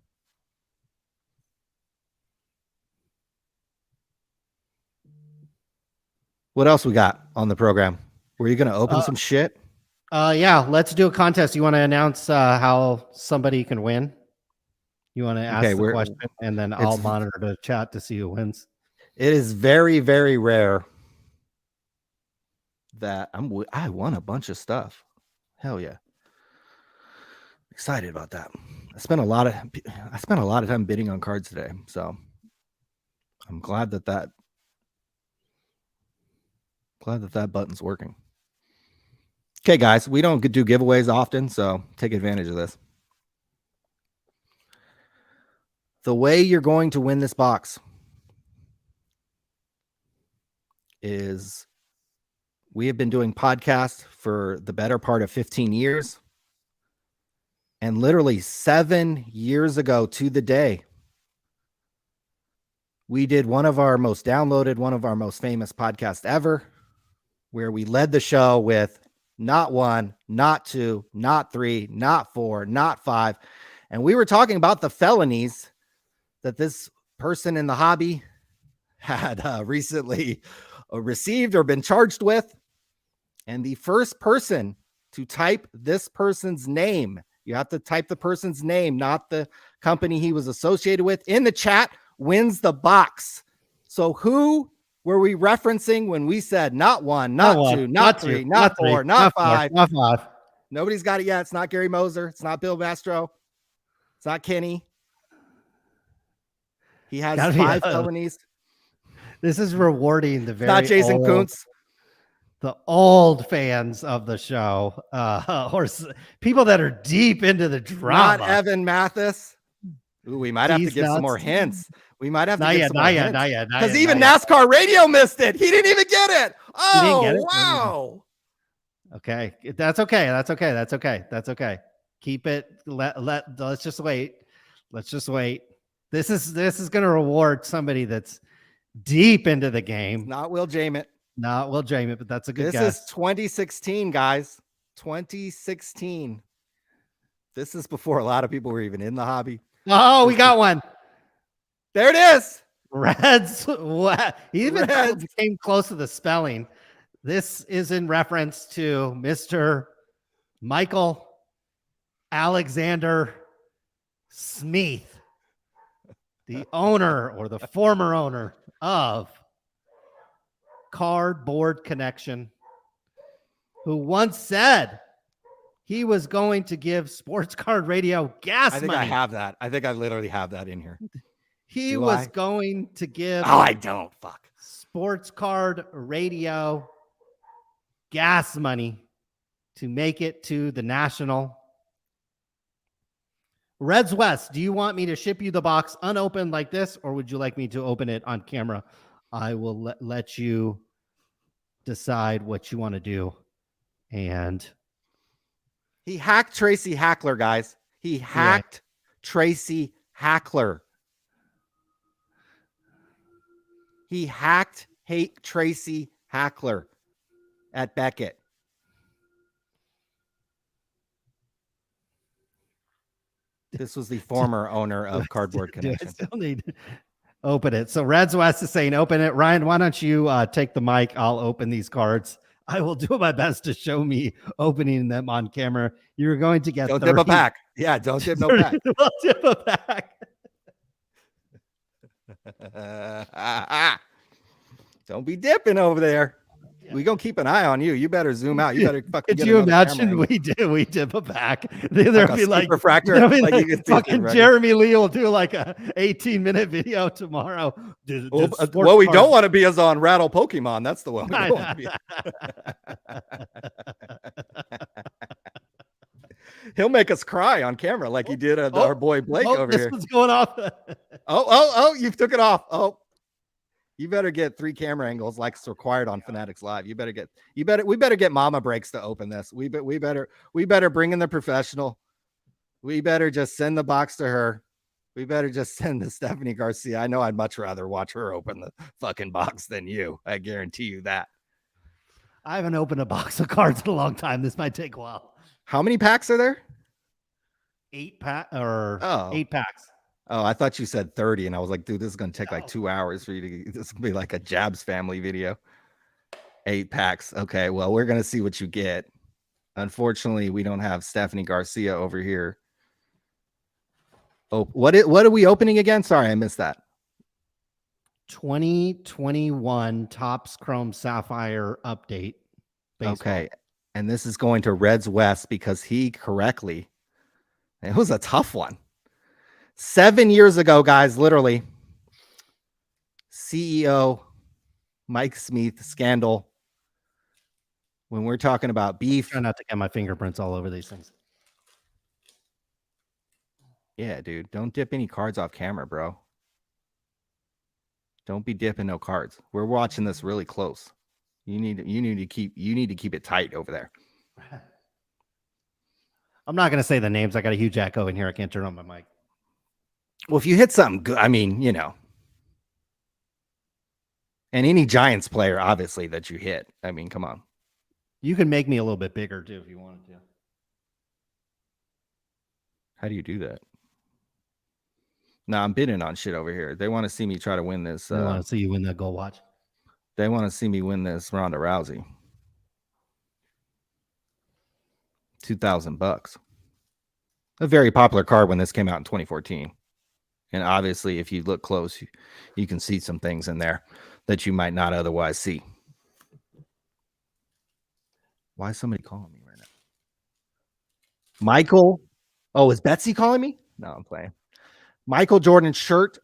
What else we got on the program? Were you going to open some shit? Yeah, let's do a contest. You want to announce how somebody can win? You want to ask the question, and then I'll monitor the chat to see who wins. It is very, very rare that I won a bunch of stuff. Hell yeah. Excited about that. I spent a lot of time bidding on cards today, so I'm glad that button's working. Okay, guys, we don't do giveaways often, so take advantage of this. The way you're going to win this box is we have been doing podcasts for the better part of 15 years. And literally 7 years ago to the day, we did one of our most downloaded, one of our most famous podcasts ever, where we led the show with not 1, not 2, not 3, not 4, not 5. And we were talking about the felonies that this person in the hobby had recently received or been charged with. And the first person to type this person's name, you have to type the person's name, not the company he was associated with, in the chat, wins the box. So who were we referencing when we said not 1, not 2, not 3, not 4, not 5? Not 5. Nobody's got it yet. It's not Gary Moser. It's not Bill Mastro. It's not Kenny. He has 5 felonies. This is rewarding the very Not Jason old, Kuntz. The old fans of the show, or people that are deep into the drama. Not Evan Mathis. Ooh, we might have to give some more hints. We might have to give some more hints. Not yet. Because even NASCAR Radio missed it. He didn't even get it. Oh, get it? wow. Okay. That's okay. Keep it. Let's just wait. This is going to reward somebody that's deep into the game. Not Will Jamit. Not Will Jamit, but that's a good guess. This is 2016, guys. 2016. This is before a lot of people were even in the hobby. Oh, we got one. There it is. Reds. What? He even Reds. came close to the spelling. This is in reference to Mr. Michael Alexander Smith, the owner or the former owner of Cardboard Connection, who once said he was going to give Sports Card Radio gas money. I have that. I think I literally have that in here. He was going to give I don't. Fuck. Sports Card Radio gas money to make it to the National. Reds West, do you want me to ship you the box unopened like this, or would you like me to open it on camera? I will let you decide what you want to do. And he hacked Tracy Hackler, guys. He hacked Tracy Hackler. He hacked Tracy Hackler at Beckett. This was the former owner of Cardboard Connection. I still need to open it. So Reds West is saying open it. Ryan, why don't you take the mic? I'll open these cards. I will do my best to show me opening them on camera. You're going to get don't dip a pack. Yeah, don't dip no pack. Don't dip a pack. Don't be dipping over there. We gonna keep an eye on you. You better zoom out. You better fucking. Could get you another camera imagine angle. we dip it back? There'll a be like refractor, there'll be like you can see fucking through, right? Jeremy Lee will do like a 18-minute video tomorrow. What we don't want to be is on Rattle Pokemon. That's the one we don't want to be. He'll make us cry on camera like he did our boy Blake over this here. one's going off. You took it off. Oh, you better get 3 camera angles like it's required on Fanatics Live. We better get Mama Breaks to open this. We better bring in the professional. We better just send the box to her. We better just send the Stephanie Garcia. I know I'd much rather watch her open the fucking box than you. I guarantee you that. I haven't opened a box of cards in a long time. This might take a while. How many packs are there? 8 packs. Oh, I thought you said 30, and I was like, dude, this is gonna take like 2 hours for you to. This will be like a Jabs family video. 8 packs. Okay, well, we're gonna see what you get. Unfortunately, we don't have Stephanie Garcia over here. Oh, what are we opening again? Sorry, I missed that. 2021 Topps Chrome Sapphire update. Baseball. Okay, and this is going to Reds West because he correctly. It was a tough one. 7 years ago, guys, literally. CEO Mike Smith scandal. When we're talking about beef. Try not to get my fingerprints all over these things. Yeah, dude. Don't dip any cards off camera, bro. Don't be dipping no cards. We're watching this really close. You need to keep it tight over there. I'm not gonna say the names. I got a huge echo in here. I can't turn on my mic. Well, if you hit something good, I mean, you know. And any Giants player, obviously, that you hit. I mean, come on. You can make me a little bit bigger too if you wanted to. How do you do that? No, I'm bidding on shit over here. They want to see me try to win this. They want to see you win that gold watch. They want to see me win this Ronda Rousey. $2,000. A very popular card when this came out in 2014. And obviously, if you look close, you can see some things in there that you might not otherwise see. Why is somebody calling me right now? Michael. Oh, is Betsy calling me? No, I'm playing. Michael Jordan shirt.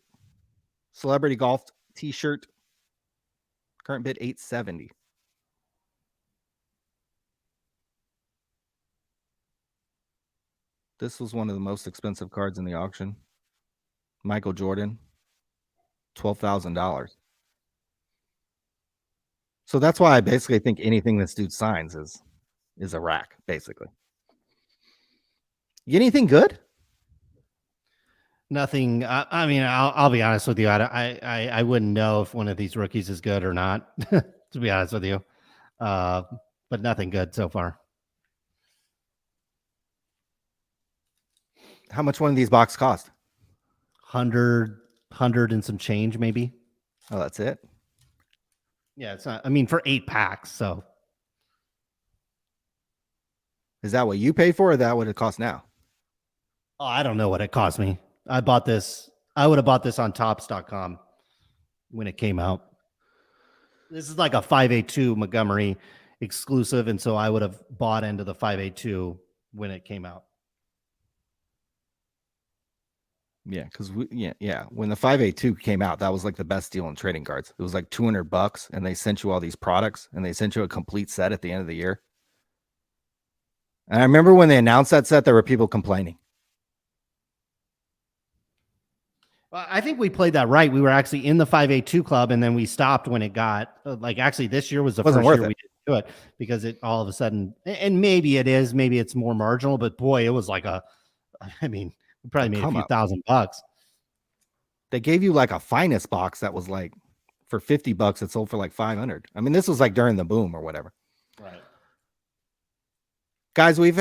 Celebrity golf t-shirt. Current bid $870. This was one of the most expensive cards in the auction. Michael Jordan, $12,000. So that's why I basically think anything this dude signs is a rack, basically. You get anything good? Nothing. I mean, I'll be honest with you. I wouldn't know if one of these rookies is good or not. To be honest with you, but nothing good so far. How much one of these boxes cost? 100 and some change, maybe. Oh, that's it. Yeah, it's not. I mean, for 8 packs. So, is that what you paid for, or is that what it costs now? Oh, I don't know what it cost me. I bought this. I would have bought this on Topps.com when it came out. This is like a 582 Montgomery exclusive, and so I would have bought into the 582 when it came out. Yeah, because when the 582 came out, that was like the best deal in trading cards. It was like $200, and they sent you all these products, and they sent you a complete set at the end of the year. And I remember when they announced that set, there were people complaining. Well, I think we played that right. We were actually in the 582 club, and then we stopped when it got like actually this year was the first year we didn't do it because it all of a sudden, and maybe it is, maybe it's more marginal, but boy, it was like I mean, we probably made a few $1,000. They gave you like a finest box that was like for $50. It sold for like 500. I mean, this was like during the boom or whatever. Right. Guys, we've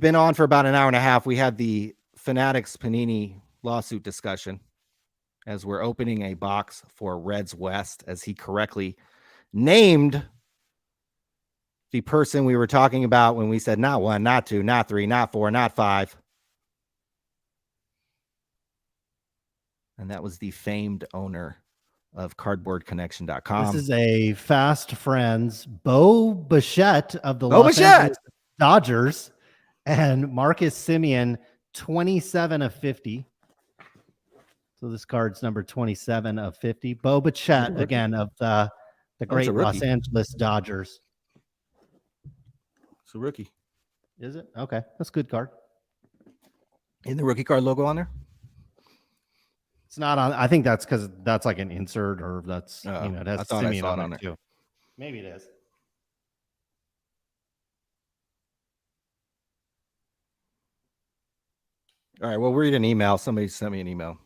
been on for about an hour and a half. We had the Fanatics Panini lawsuit discussion as we're opening a box for Reds West, as he correctly named the person we were talking about when we said not 1, not 2, not 3, not 4, not 5. And that was the famed owner of cardboardconnection.com. This is a Fast Friends, Bo Bichette of the Bo Los Bichette! Angeles Dodgers, and Marcus Simeon, 27 of 50. So this card's number 27 of 50. Bo Bichette, again, of the great Los Angeles Dodgers. It's a rookie. Is it? Okay. That's a good card. Isn't the rookie card logo on there? It's not on. I think that's because that's like an insert, or that's, Oh, it has I thought I Simeon saw it on on it there. too. Maybe it is. All right, we'll read an email. Somebody sent me an email.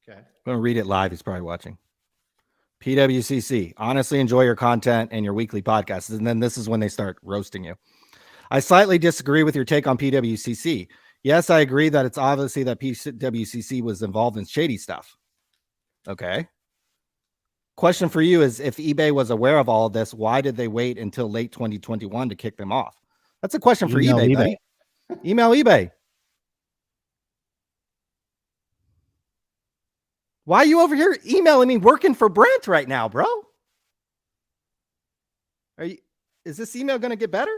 Okay. I'm going to read it live. He's probably watching. PWCC, honestly enjoy your content and your weekly podcasts. And then this is when they start roasting you. I slightly disagree with your take on PWCC. Yes, I agree that it's obviously that PWCC was involved in shady stuff. Okay. Question for you is, if eBay was aware of all of this, why did they wait until late 2021 to kick them off? That's a question for Email eBay, buddy. Email eBay. Why are you over here emailing me working for Brent right now, bro? Is this email going to get better?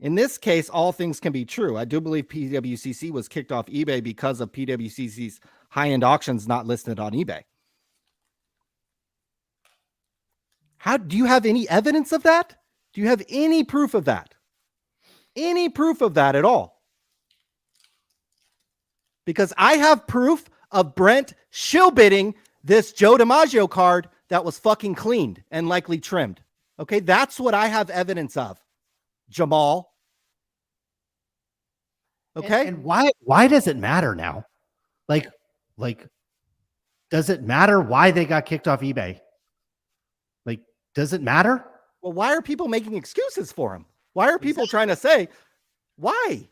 In this case, all things can be true. I do believe PWCC was kicked off eBay because of PWCC's high-end auctions not listed on eBay. How do you have any evidence of that? Do you have any proof of that? Any proof of that at all? Because I have proof of Brent shill bidding this Joe DiMaggio card that was fucking cleaned and likely trimmed. Okay, that's what I have evidence of, Jamal. Okay, And why does it matter now? Like, does it matter why they got kicked off eBay? Like, does it matter? well, why are people making excuses for him? Why are people trying to say, why?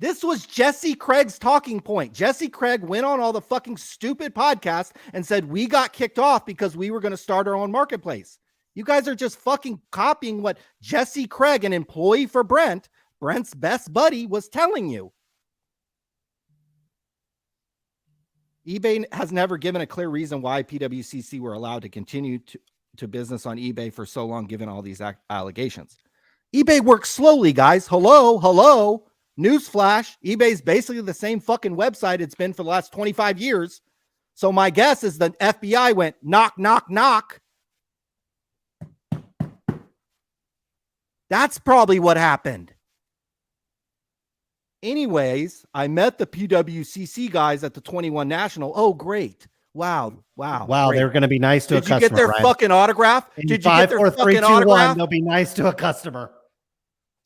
This was Jesse Craig's talking point. Jesse Craig went on all the fucking stupid podcasts and said, we got kicked off because we were going to start our own marketplace. You guys are just fucking copying what Jesse Craig, an employee for Brent's best buddy, was telling you. eBay has never given a clear reason why PWCC were allowed to continue to business on eBay for so long, given all these allegations. eBay works slowly, guys. Hello. Newsflash, eBay's basically the same fucking website it's been for the last 25 years. So my guess is the FBI went knock, knock, knock. That's probably what happened. Anyways, I met the PWCC guys at the 21 National. Oh, great. Wow. Wow, they're going to be nice to a customer. Did you get their fucking autograph? In Did you get their fucking autograph? They'll be nice to a customer.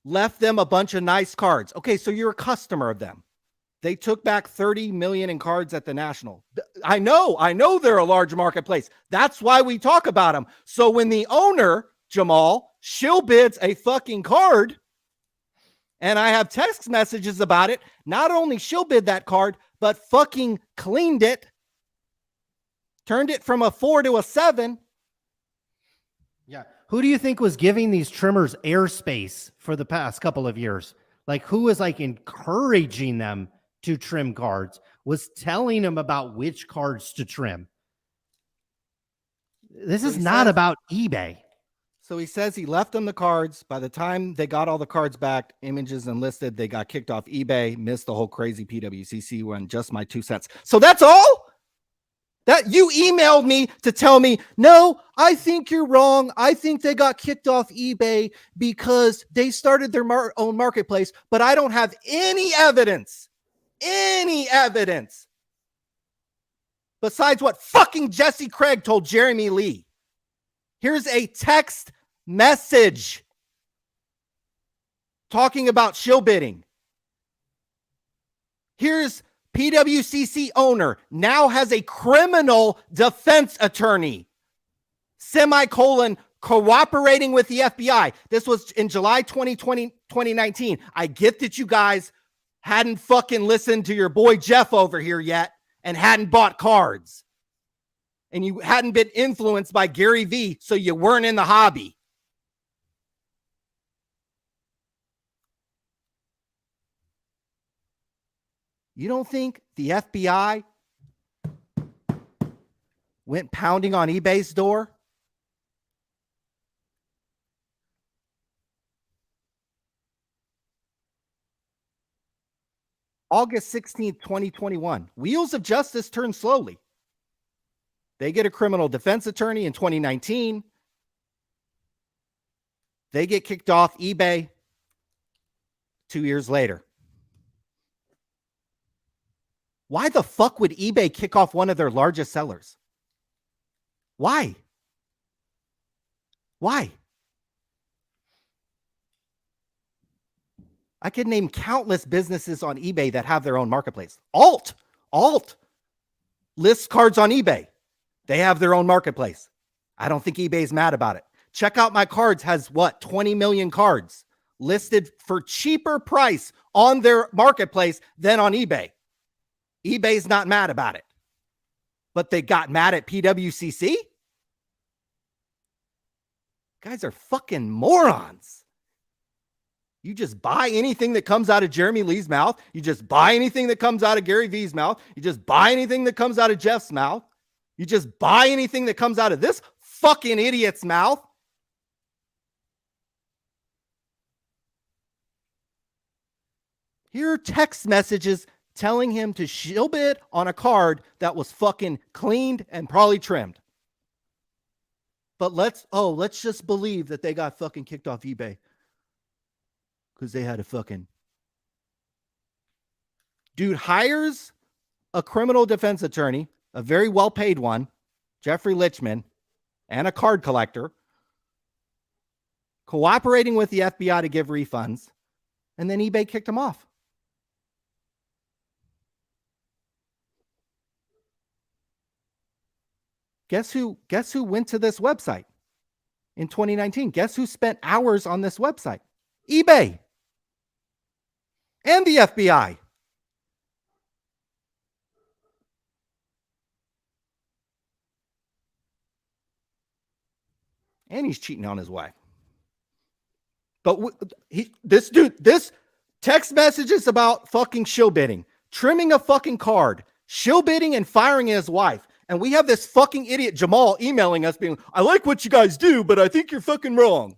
Left them a bunch of nice cards. Okay, so you're a customer of them. They took back 30 million in cards at the National. I know they're a large marketplace. That's why we talk about them. So when the owner, Jamal, shill bids a fucking card, and I have text messages about it, not only shill bid that card, but fucking cleaned it, turned it from a 4 to a 7. Yeah. Who do you think was giving these trimmers airspace for the past couple of years? Like, who was like encouraging them to trim cards, was telling them about which cards to trim? This is not about eBay. So he says he left them the cards. By the time they got all the cards back, images and listed, they got kicked off eBay, missed the whole crazy PWCC one, just my 2 cents. So that's all? That you emailed me to tell me, no, I think you're wrong. I think they got kicked off eBay because they started their own marketplace, but I don't have any evidence besides what fucking Jesse Craig told Jeremy Lee. Here's a text message talking about shill bidding. Here's PWCC owner now has a criminal defense attorney, cooperating with the FBI. This was in July 2019. I get that you guys hadn't fucking listened to your boy Geoff over here yet and hadn't bought cards. And you hadn't been influenced by Gary V, so you weren't in the hobby. You don't think the FBI went pounding on eBay's door. August 16th, 2021. Wheels of justice turn slowly. They get a criminal defense attorney in 2019. They get kicked off eBay 2 years later. Why the fuck would eBay kick off one of their largest sellers? Why? Why? I could name countless businesses on eBay that have their own marketplace. Alt lists cards on eBay. They have their own marketplace. I don't think eBay's mad about it. Check Out My Cards has 20 million cards listed for cheaper price on their marketplace than on eBay. eBay's not mad about it. But they got mad at PWCC? Guys are fucking morons. You just buy anything that comes out of Jeremy Lee's mouth. You just buy anything that comes out of Gary V's mouth. You just buy anything that comes out of Geoff's mouth. You just buy anything that comes out of this fucking idiot's mouth. Here are text messages telling him to shill bid on a card that was fucking cleaned and probably trimmed. But let's just believe that they got fucking kicked off eBay because they had a fucking dude hires a criminal defense attorney, a very well-paid one, Jeffrey Lichman, and a card collector, cooperating with the FBI to give refunds, and then eBay kicked him off. Guess who went to this website in 2019? Guess who spent hours on this website? eBay and the FBI. And he's cheating on his wife. But this text messages about fucking shill bidding, trimming a fucking card, shill bidding and firing his wife. And we have this fucking idiot Jamal emailing us being, I like what you guys do, but I think you're fucking wrong.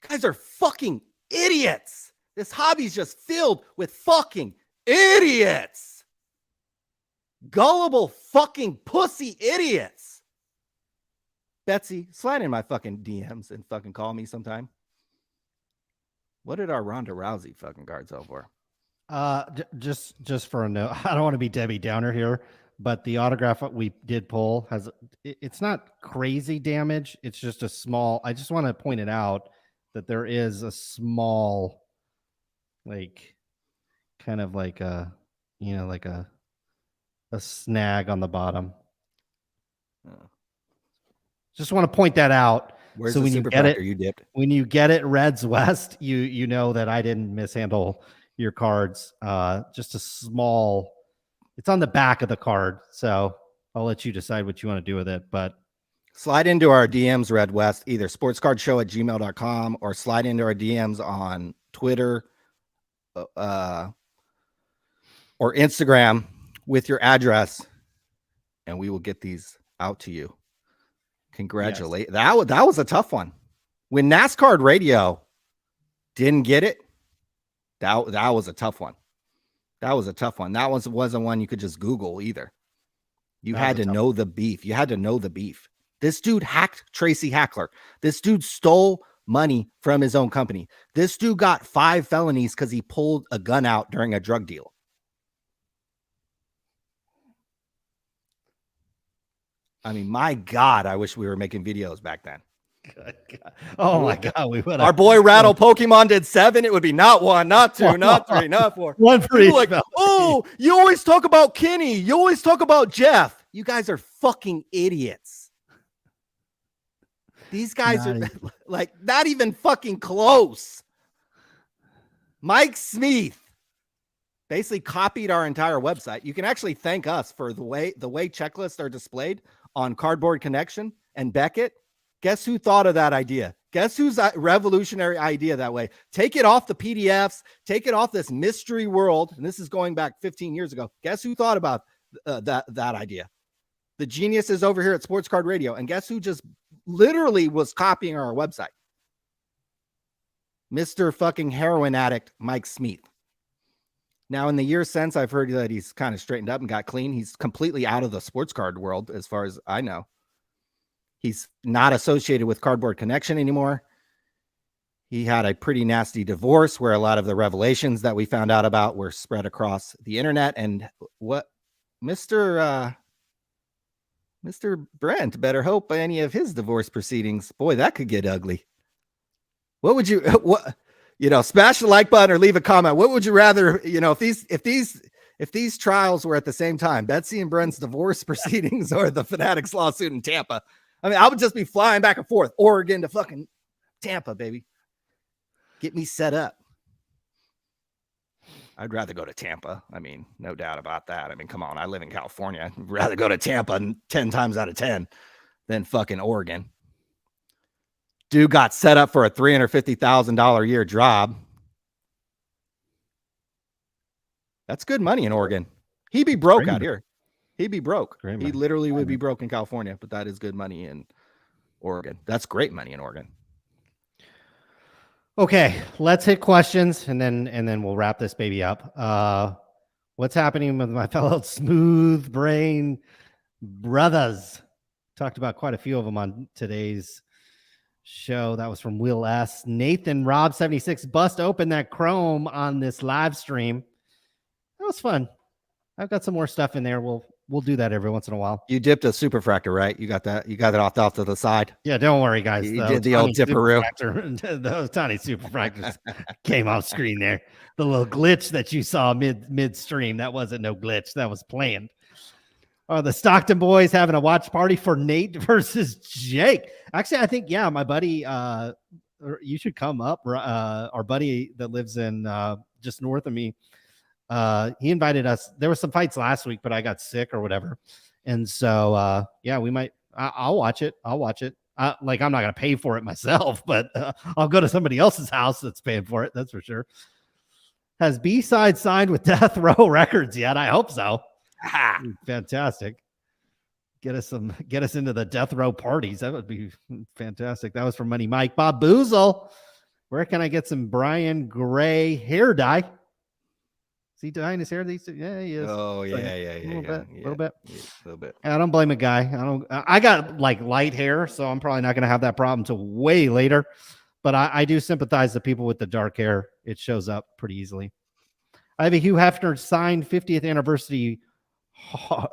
You guys are fucking idiots. This hobby's just filled with fucking idiots. Gullible fucking pussy idiots. Betsy, slide in my fucking DMs and fucking call me sometime. What did our Ronda Rousey fucking card sell for? Just for a note, I don't want to be Debbie Downer here, but the autograph we did pull it's not crazy damage. It's just a small, I just want to point it out that there is a small, like, kind of like a, like a snag on the bottom. Just want to point that out. Where's so the when you super get factor it, you dipped? when you get it Reds West, you know that I didn't mishandle your cards. Just a small, it's on the back of the card, so I'll let you decide what you want to do with it. But slide into our DMs, Red West, either sportscardshow@gmail.com or slide into our DMs on Twitter or Instagram with your address, and we will get these out to you. Congratulate. Yes. That was a tough one. When NASCAR Radio didn't get it, that was a tough one. That was a tough one. That wasn't one you could just Google either. You had to know the beef. You had to know the beef. This dude hacked Tracy Hackler. This dude stole money from his own company. This dude got 5 felonies because he pulled a gun out during a drug deal. I mean, my God, I wish we were making videos back then. Oh my God, we would. Our boy Rattle Pokemon did 7. It would be not 1, not 2, not 3, not 4. 1 for each. Like, oh, you always talk about Kenny. You always talk about Geoff. You guys are fucking idiots. These guys are like not even fucking close. Mike Smith basically copied our entire website. You can actually thank us for the way checklists are displayed on Cardboard Connection and Beckett. Guess who thought of that idea? Guess whose revolutionary idea that way? Take it off the PDFs, take it off this mystery world. And this is going back 15 years ago. Guess who thought about that idea. The genius is over here at Sports Card Radio, and guess who just literally was copying our website? Mr. fucking heroin addict Mike Smith. Now, in the years since, I've heard that he's kind of straightened up and got clean. He's completely out of the sports card world, as far as I know. He's not associated with Cardboard Connection anymore. He had a pretty nasty divorce where a lot of the revelations that we found out about were spread across the internet. And what Mr. Brent better hope any of his divorce proceedings, boy, that could get ugly. What would you, smash the like button or leave a comment. What would you rather, if these trials were at the same time, Betsy and Brent's divorce proceedings or the Fanatics lawsuit in Tampa? I mean, I would just be flying back and forth, Oregon to fucking Tampa, baby. Get me set up. I'd rather go to Tampa. I mean, no doubt about that. I mean, come on. I live in California. I'd rather go to Tampa 10 times out of 10 than fucking Oregon. Dude got set up for a $350,000 a year job. That's good money in Oregon. He'd be broke out here. He'd be broke. He literally would be broke in California, but that is good money in Oregon. That's great money in Oregon. Okay, let's hit questions and then we'll wrap this baby up. What's happening with my fellow smooth brain brothers? Talked about quite a few of them on today's show. That was from Will S. Nathan Rob 76 bust open that Chrome on this live stream. That was fun. I've got some more stuff in there. We'll do that every once in a while. You dipped a superfractor, right? You got that. You got it off to the side. Yeah, don't worry, guys. You did the old dipperoo. Those tiny superfractors came off screen there. The little glitch that you saw midstream, that wasn't no glitch. That was planned. The Stockton boys having a watch party for Nate versus Jake. Actually, I think, my buddy, you should come up. Our buddy that lives in just north of me, he invited us. There were some fights last week, but I got sick or whatever. And so, we might, I'll watch it. I'm not going to pay for it myself, but I'll go to somebody else's house that's paying for it. That's for sure. Has B-Side signed with Death Row Records yet? I hope so. Fantastic. Get us into the Death Row parties. That would be fantastic. That was from Money Mike. Bob Boozle. Where can I get some Brian Gray hair dye? Is he dyeing his hair? Yeah, he is. Oh, yeah. A little bit. Yeah, I don't blame a guy. I got like light hair, so I'm probably not going to have that problem until way later. But I do sympathize the people with the dark hair. It shows up pretty easily. I have a Hugh Hefner signed 50th anniversary.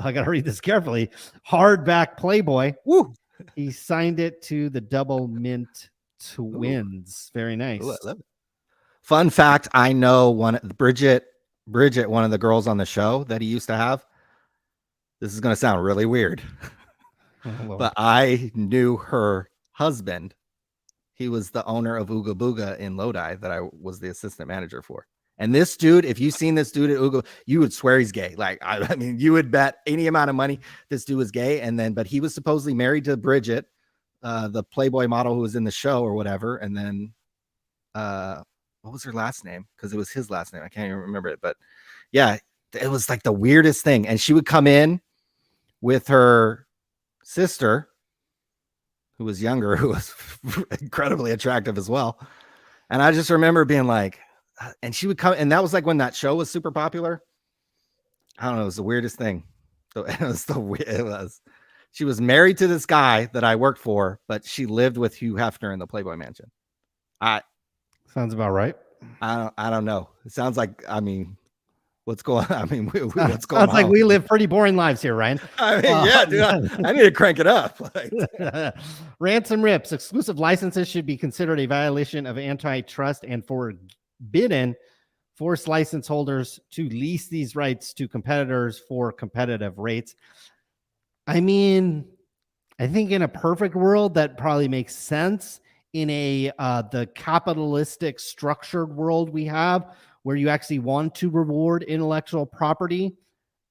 I got to read this carefully. Hardback Playboy. Woo! He signed it to the Double Mint Twins. Very nice. Ooh, I love it. Fun fact: I know Bridget, one of the girls on the show that he used to have. This is going to sound really weird, but I knew her husband. He was the owner of Ooga Booga in Lodi that I was the assistant manager for. And this dude, if you've seen this dude at Ooga, you would swear he's gay. Like, I mean, you would bet any amount of money this dude was gay. But he was supposedly married to Bridget, the Playboy model who was in the show or whatever. And then, what was her last name? Because it was his last name. I can't even remember it. But yeah, it was like the weirdest thing. And she would come in with her sister, who was younger, who was incredibly attractive as well. And I just remember being like, and she would come, and that was like when that show was super popular. I don't know. It was the weirdest thing. It was. She was married to this guy that I worked for, but she lived with Hugh Hefner in the Playboy Mansion. Sounds about right. I don't know. It sounds like, what's going on? What's going on? Sounds like we live pretty boring lives here, Ryan. Yeah, dude, I need to crank it up. Ransom Rips. Exclusive licenses should be considered a violation of antitrust and forbidden. Force license holders to lease these rights to competitors for competitive rates. I mean, I think in a perfect world, that probably makes sense. In the capitalistic structured world we have, where you actually want to reward intellectual property,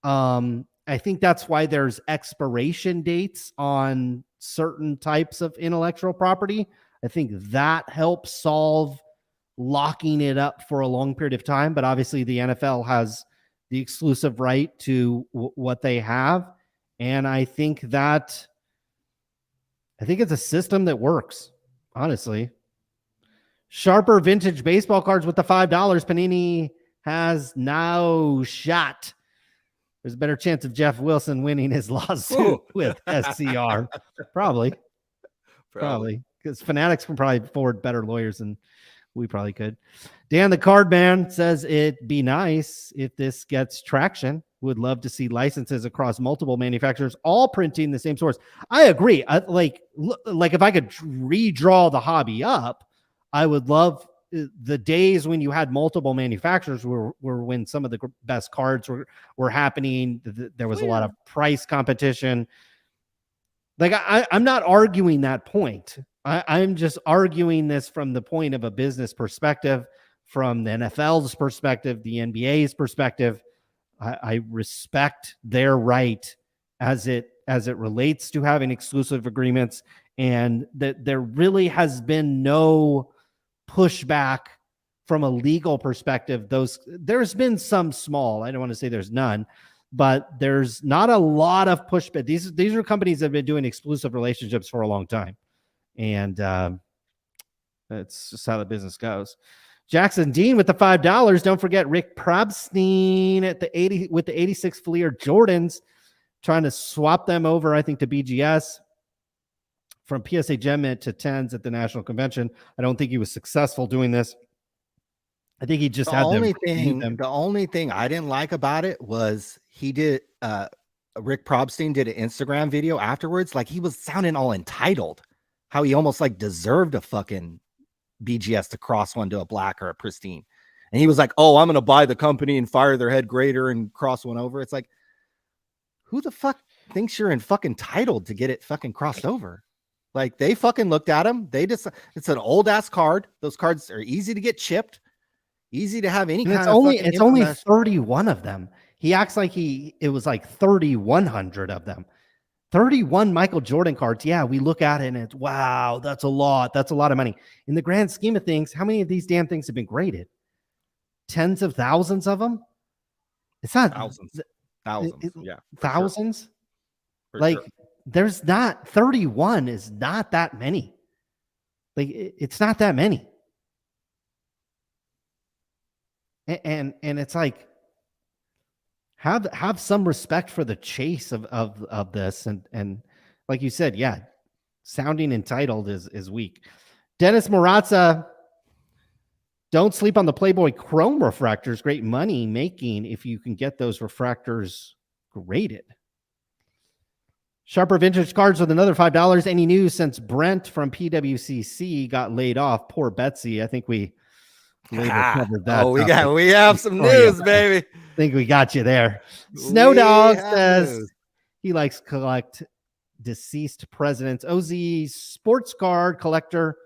I think that's why there's expiration dates on certain types of intellectual property. I think that helps solve locking it up for a long period of time. But obviously the NFL has the exclusive right to what they have. And I think it's a system that works, honestly. Sharper vintage baseball cards with the $5. Panini has no shot. There's a better chance of Geoff Wilson winning his lawsuit with SCR. Probably. Because Fanatics can probably afford better lawyers than we probably could. Dan the Card Man says it'd be nice if this gets traction. Would love to see licenses across multiple manufacturers all printing the same source. I agree. Like if I could redraw the hobby up, I would love the days when you had multiple manufacturers were when some of the best cards were happening. There was a lot of price competition. Like I'm not arguing that point. I'm just arguing this from the point of a business perspective, from the NFL's perspective, the NBA's perspective. I respect their right as it relates to having exclusive agreements, and that there really has been no pushback from a legal perspective. There's been some small, I don't want to say there's none, but there's not a lot of pushback. These are companies that have been doing exclusive relationships for a long time. And that's just how the business goes. Jackson Dean with the $5. Don't forget Rick Probstein with the 86 Fleer Jordans, trying to swap them over, I think, to BGS from PSA Gem Mint to 10s at the National Convention. I don't think he was successful doing this. I think he just had them. The only thing I didn't like about it was he did Rick Probstein did an Instagram video afterwards, like he was sounding all entitled, how he almost like deserved a fucking BGS to cross one to a black or a pristine. And he was like, "Oh, I'm gonna buy the company and fire their head grader and cross one over." It's like, who the fuck thinks you're fucking entitled to get it fucking crossed over? Like, they fucking looked at him. It's an old ass card. Those cards are easy to get chipped, easy to have any kind of. It's only 31 of them. He acts like it was like 3,100 of them. 31 Michael Jordan cards. Yeah, we look at it and it's, wow, that's a lot. That's a lot of money. In the grand scheme of things, how many of these damn things have been graded? Tens of thousands of them? It's not thousands. Yeah. Thousands? Sure. Like, there's not 31 is not that many. Like, it's not that many. And it's like, have some respect for the chase of this, and like you said, yeah, sounding entitled is weak. Dennis Marazza, don't sleep on the Playboy Chrome refractors. Great money making if you can get those refractors graded. Sharper vintage cards with another $5. Any news since Brent from PWCC got laid off? Poor Betsy. I think we covered that. Oh, we have some news, baby. I think we got you there. Snow Dog says he likes collect deceased presidents. OZ sports card collector.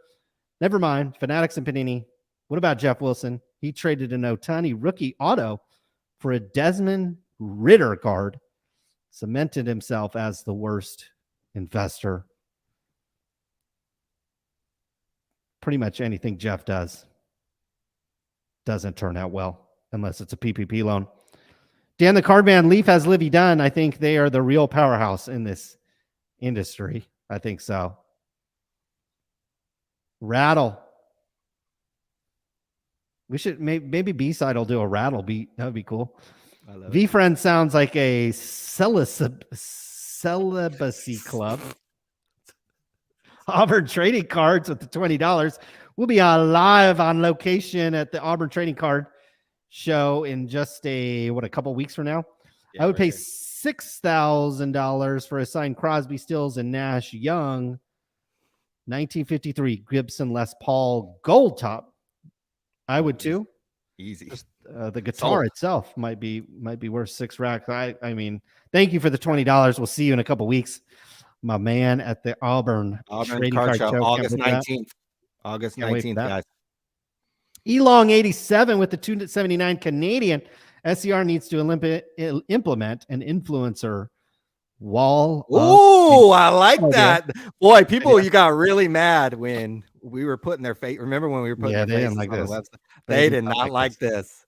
Never mind. Fanatics and Panini. What about Geoff Wilson? He traded an Ohtani rookie auto for a Desmond Ritter card. Cemented himself as the worst investor. Pretty much anything Geoff does doesn't turn out well unless it's a PPP loan. Dan the Cardman, Leaf has Livy Dunn. I think they are the real powerhouse in this industry. I think so. Rattle. We should maybe B-side will do a rattle beat. That would be cool. V-Friend sounds like a celibacy club. Auburn trading cards with the $20. We'll be live on location at the Auburn Trading Card Show in just a couple weeks from now. Yeah, I would pay $6,000 for a signed Crosby, Stills, and Nash Young 1953 Gibson Les Paul gold top. I would too. Easy. Just, the guitar itself might be worth $6 racks. I mean, thank you for the $20. We'll see you in a couple weeks, my man, at the Auburn Trading Card Show, August 19th. August 19th, guys. Elong 87 with the 279 Canadian. SCR needs to implement an influencer wall. Oh, I like that. Boy, you got really mad when we were putting their face. Remember when we were putting their faces on the website? They did not like this.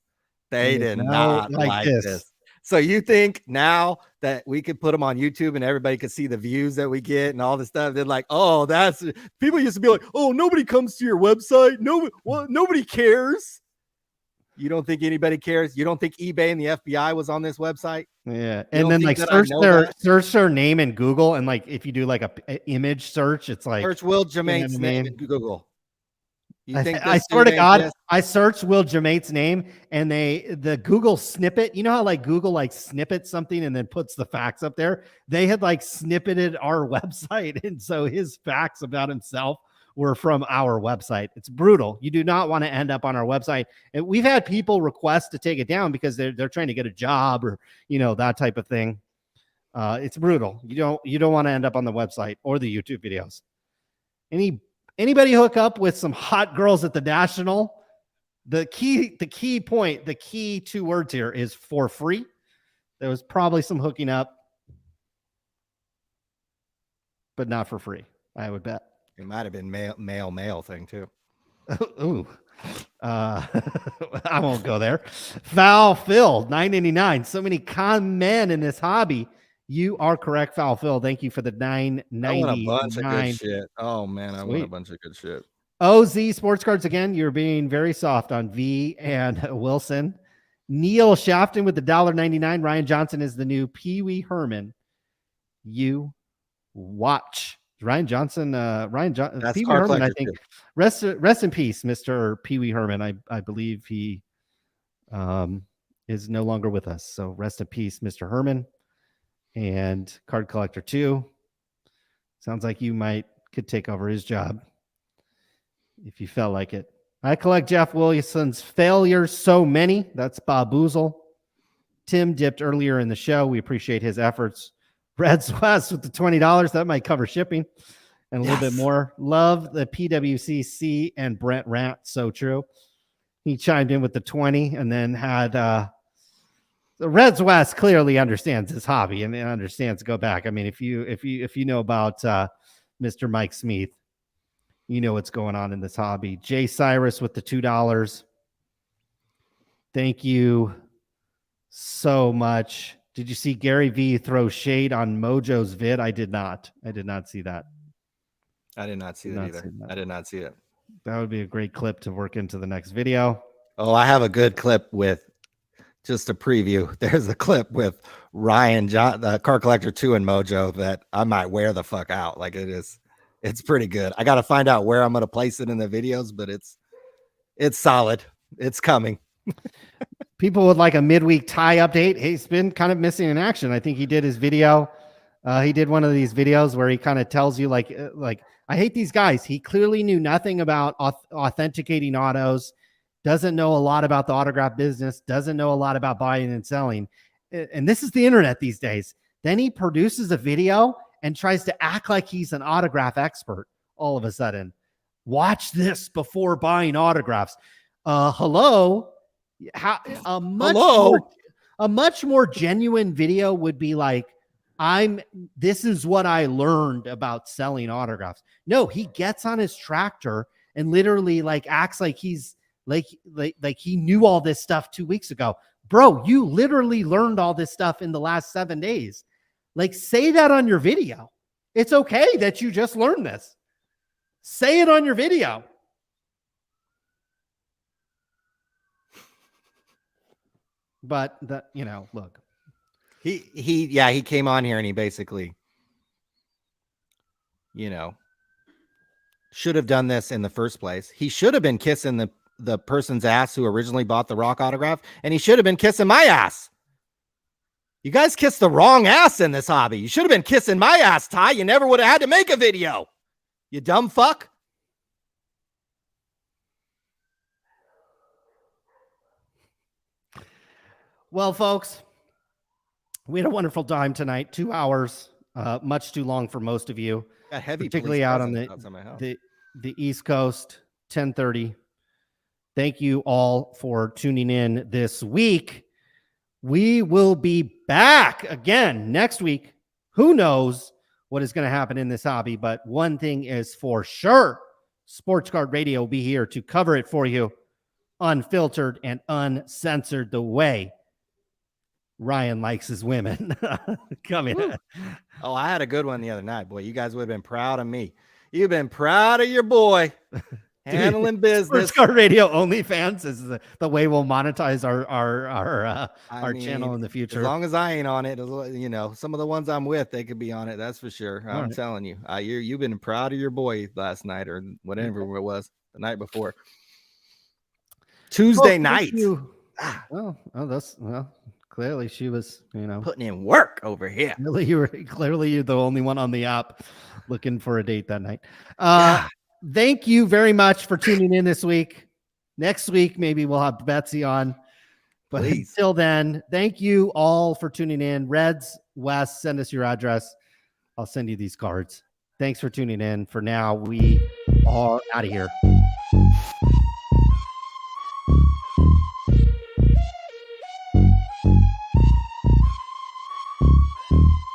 They And did it's not like like this. this. So you think now that we could put them on YouTube and everybody could see the views that we get and all this stuff? They're like, oh, that's people used to be like, oh, nobody comes to your website. Nobody cares. You don't think anybody cares? You don't think eBay and the FBI was on this website? Yeah, You and don't then think like that I know that? search their name in Google, and like if you do like a image search, it's like Search Will you know what Jermaine's I name mean? in Google. You think I this swear dude to ain't God, pissed? I searched Will Jermaine's name, and the Google snippet. You know how like Google like snippets something and then puts the facts up there. They had like snippeted our website, and so his facts about himself were from our website. It's brutal. You do not want to end up on our website. And we've had people request to take it down because they're trying to get a job or that type of thing. It's brutal. You don't want to end up on the website or the YouTube videos. Anybody hook up with some hot girls at the National? The key point, the key 2 words here is for free. There was probably some hooking up, but not for free, I would bet. It might have been male thing too. Ooh. I won't go there. Foul Phil, $9.99. So many con men in this hobby. You are correct, Foul Phil. Thank you for the $9.99. I want a bunch of good shit. Oh man, I want a bunch of good shit. OZ Sports Cards again. You're being very soft on V and Wilson. Neil Shafton with the $1.99. Ryan Johnson is the new Pee Wee Herman. You watch. Ryan Johnson, Pee Wee Herman, I think. Rest in peace, Mr. Pee Wee Herman. I believe he is no longer with us. So rest in peace, Mr. Herman. And Card Collector 2. Sounds like you could take over his job if you felt like it. I collect Jeff Williamson's failures, so many. That's Bob Boozle. Tim dipped earlier in the show. We appreciate his efforts. Reds West with the $20. That might cover shipping and a little bit more. Love the PWCC and Brent Rant. So true. He chimed in with the 20 and then had the Reds West clearly understands his hobby and understands to go back. I mean, if you know about Mr. Mike Smith, you know what's going on in this hobby. Jay Cyrus with the $2. Thank you so much. Did you see Gary V throw shade on Mojo's vid? I did not see that. I did not see that either. I did not see it. That would be a great clip to work into the next video. Oh, I have a good clip with just a preview. There's a clip with Ryan John, the Card Collector 2 and Mojo that I might wear the fuck out. Like it's pretty good. I got to find out where I'm going to place it in the videos, but it's solid. It's coming. People would like a midweek tie update. He's been kind of missing in action. I think he did his video. He did one of these videos where he kind of tells you like, I hate these guys. He clearly knew nothing about authenticating autos, doesn't know a lot about the autograph business, doesn't know a lot about buying and selling. And this is the internet these days. Then he produces a video and tries to act like he's an autograph expert all of a sudden. Watch this before buying autographs. Hello. A much more genuine video would be like, this is what I learned about selling autographs. No, he gets on his tractor and literally like acts like he's like he knew all this stuff 2 weeks ago. Bro, you literally learned all this stuff in the last 7 days. Like, say that on your video. It's okay that you just learned this. Say it on your video. But look, he came on here and he basically, should have done this in the first place. He should have been kissing the person's ass who originally bought the Rock autograph, and he should have been kissing my ass. You guys kissed the wrong ass in this hobby. You should have been kissing my ass, Ty. You never would have had to make a video. You dumb fuck. Well, folks, we had a wonderful time tonight. 2 hours, much too long for most of you. Got heavy, particularly out on the East Coast. 10:30. Thank you all for tuning in this week. We will be back again next week. Who knows what is going to happen in this hobby, but one thing is for sure: Sports Card Radio will be here to cover it for you unfiltered, and uncensored the way Ryan likes his women. Come in. Oh, I had a good one the other night. Boy, you guys would have been proud of me. You've been proud of your boy. Handling business. Sports Card Radio OnlyFans is the way we'll monetize our channel in the future. As long as I ain't on it, some of the ones I'm with, they could be on it. That's for sure. I'm right. telling you, you've been proud of your boy last night or whatever it was the night before. Tuesday night. Clearly she was, putting in work over here. Clearly you're the only one on the app looking for a date that night. Thank you very much for tuning in this week. Next week, maybe we'll have Betsy on. But Until then, thank you all for tuning in. Reds, Wes, send us your address. I'll send you these cards. Thanks for tuning in. For now, we are out of here.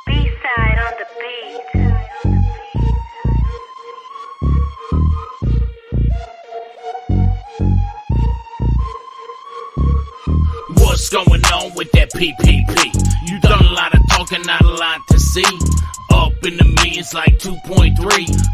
B-side on the beat. What's going on with that PPP? You done a lot of talking, not a lot to see. Up in the millions like 2.3,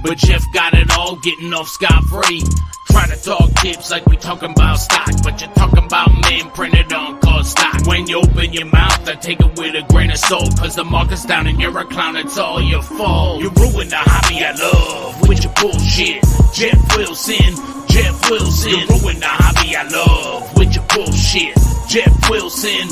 but Geoff got it all, getting off scot-free. Try to talk tips like we talking about stock, but you're talking about men printed on called stock. When you open your mouth, I take it with a grain of salt, cause the market's down and you're a clown, it's all your fault. You ruined the hobby I love with your bullshit. Geoff Wilson. You ruined the hobby I love with your bullshit. Geoff Wilson.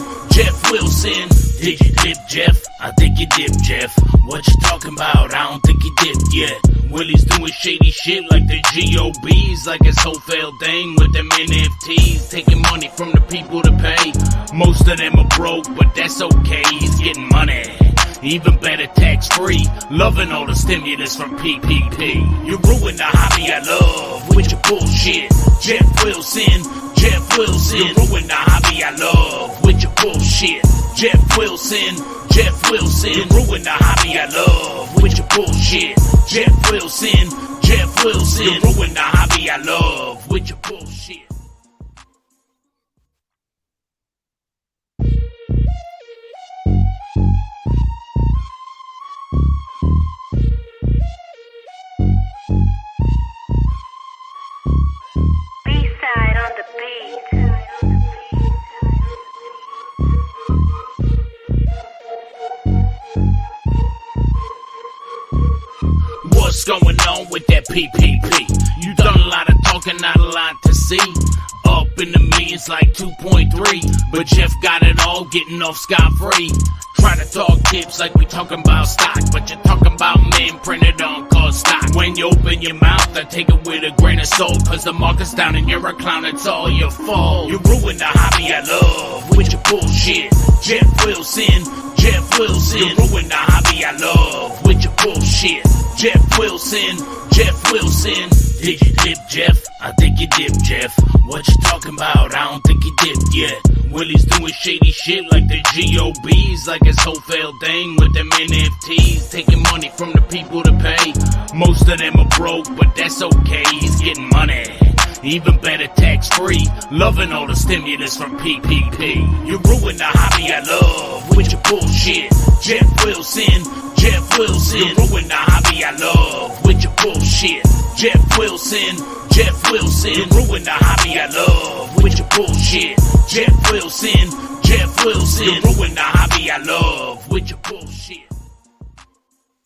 Did you dip, Geoff? I think you dipped, Geoff. What you talking about? I don't think you dipped yet. Willie's doing shady shit like the GOBs, like his whole failed thing with them NFTs, taking money from the people to pay. Most of them are broke, but that's okay. He's getting money. Even better, tax-free. Loving all the stimulus from PPP. You ruined the hobby I love with your bullshit. Geoff Wilson. You ruined the hobby I love with your bullshit. Geoff Wilson. You ruined the hobby I love with your bullshit. Geoff Wilson. You ruined the hobby I love with your bullshit. B-side on the beat. What's going on with that PPP? You done a lot of talking, not a lot to see. Up in the millions like 2.3, but Geoff got it all, getting off scot-free. Try to talk tips like we talking about stock, but you're talking about men printed on called stock. When you open your mouth, I take it with a grain of salt, cause the market's down and you're a clown, it's all your fault. You ruined the hobby I love with your bullshit. Geoff Wilson. You ruined the hobby I love with your bullshit. Geoff Wilson. Did you dip, Geoff? I think you dipped, Geoff. What you talking about? I don't think you dipped yet. Willie's doing shady shit like the GOBs, like his whole failed thing with them NFTs, taking money from the people to pay. Most of them are broke, but that's okay. He's getting money. Even better, tax-free. Loving all the stimulus from PPP. You ruined the hobby I love with your bullshit. Geoff Wilson. You ruined the hobby I love with your bullshit. Geoff Wilson. You ruined the hobby I love with your bullshit. Geoff Wilson. You ruined the hobby I love with your bullshit.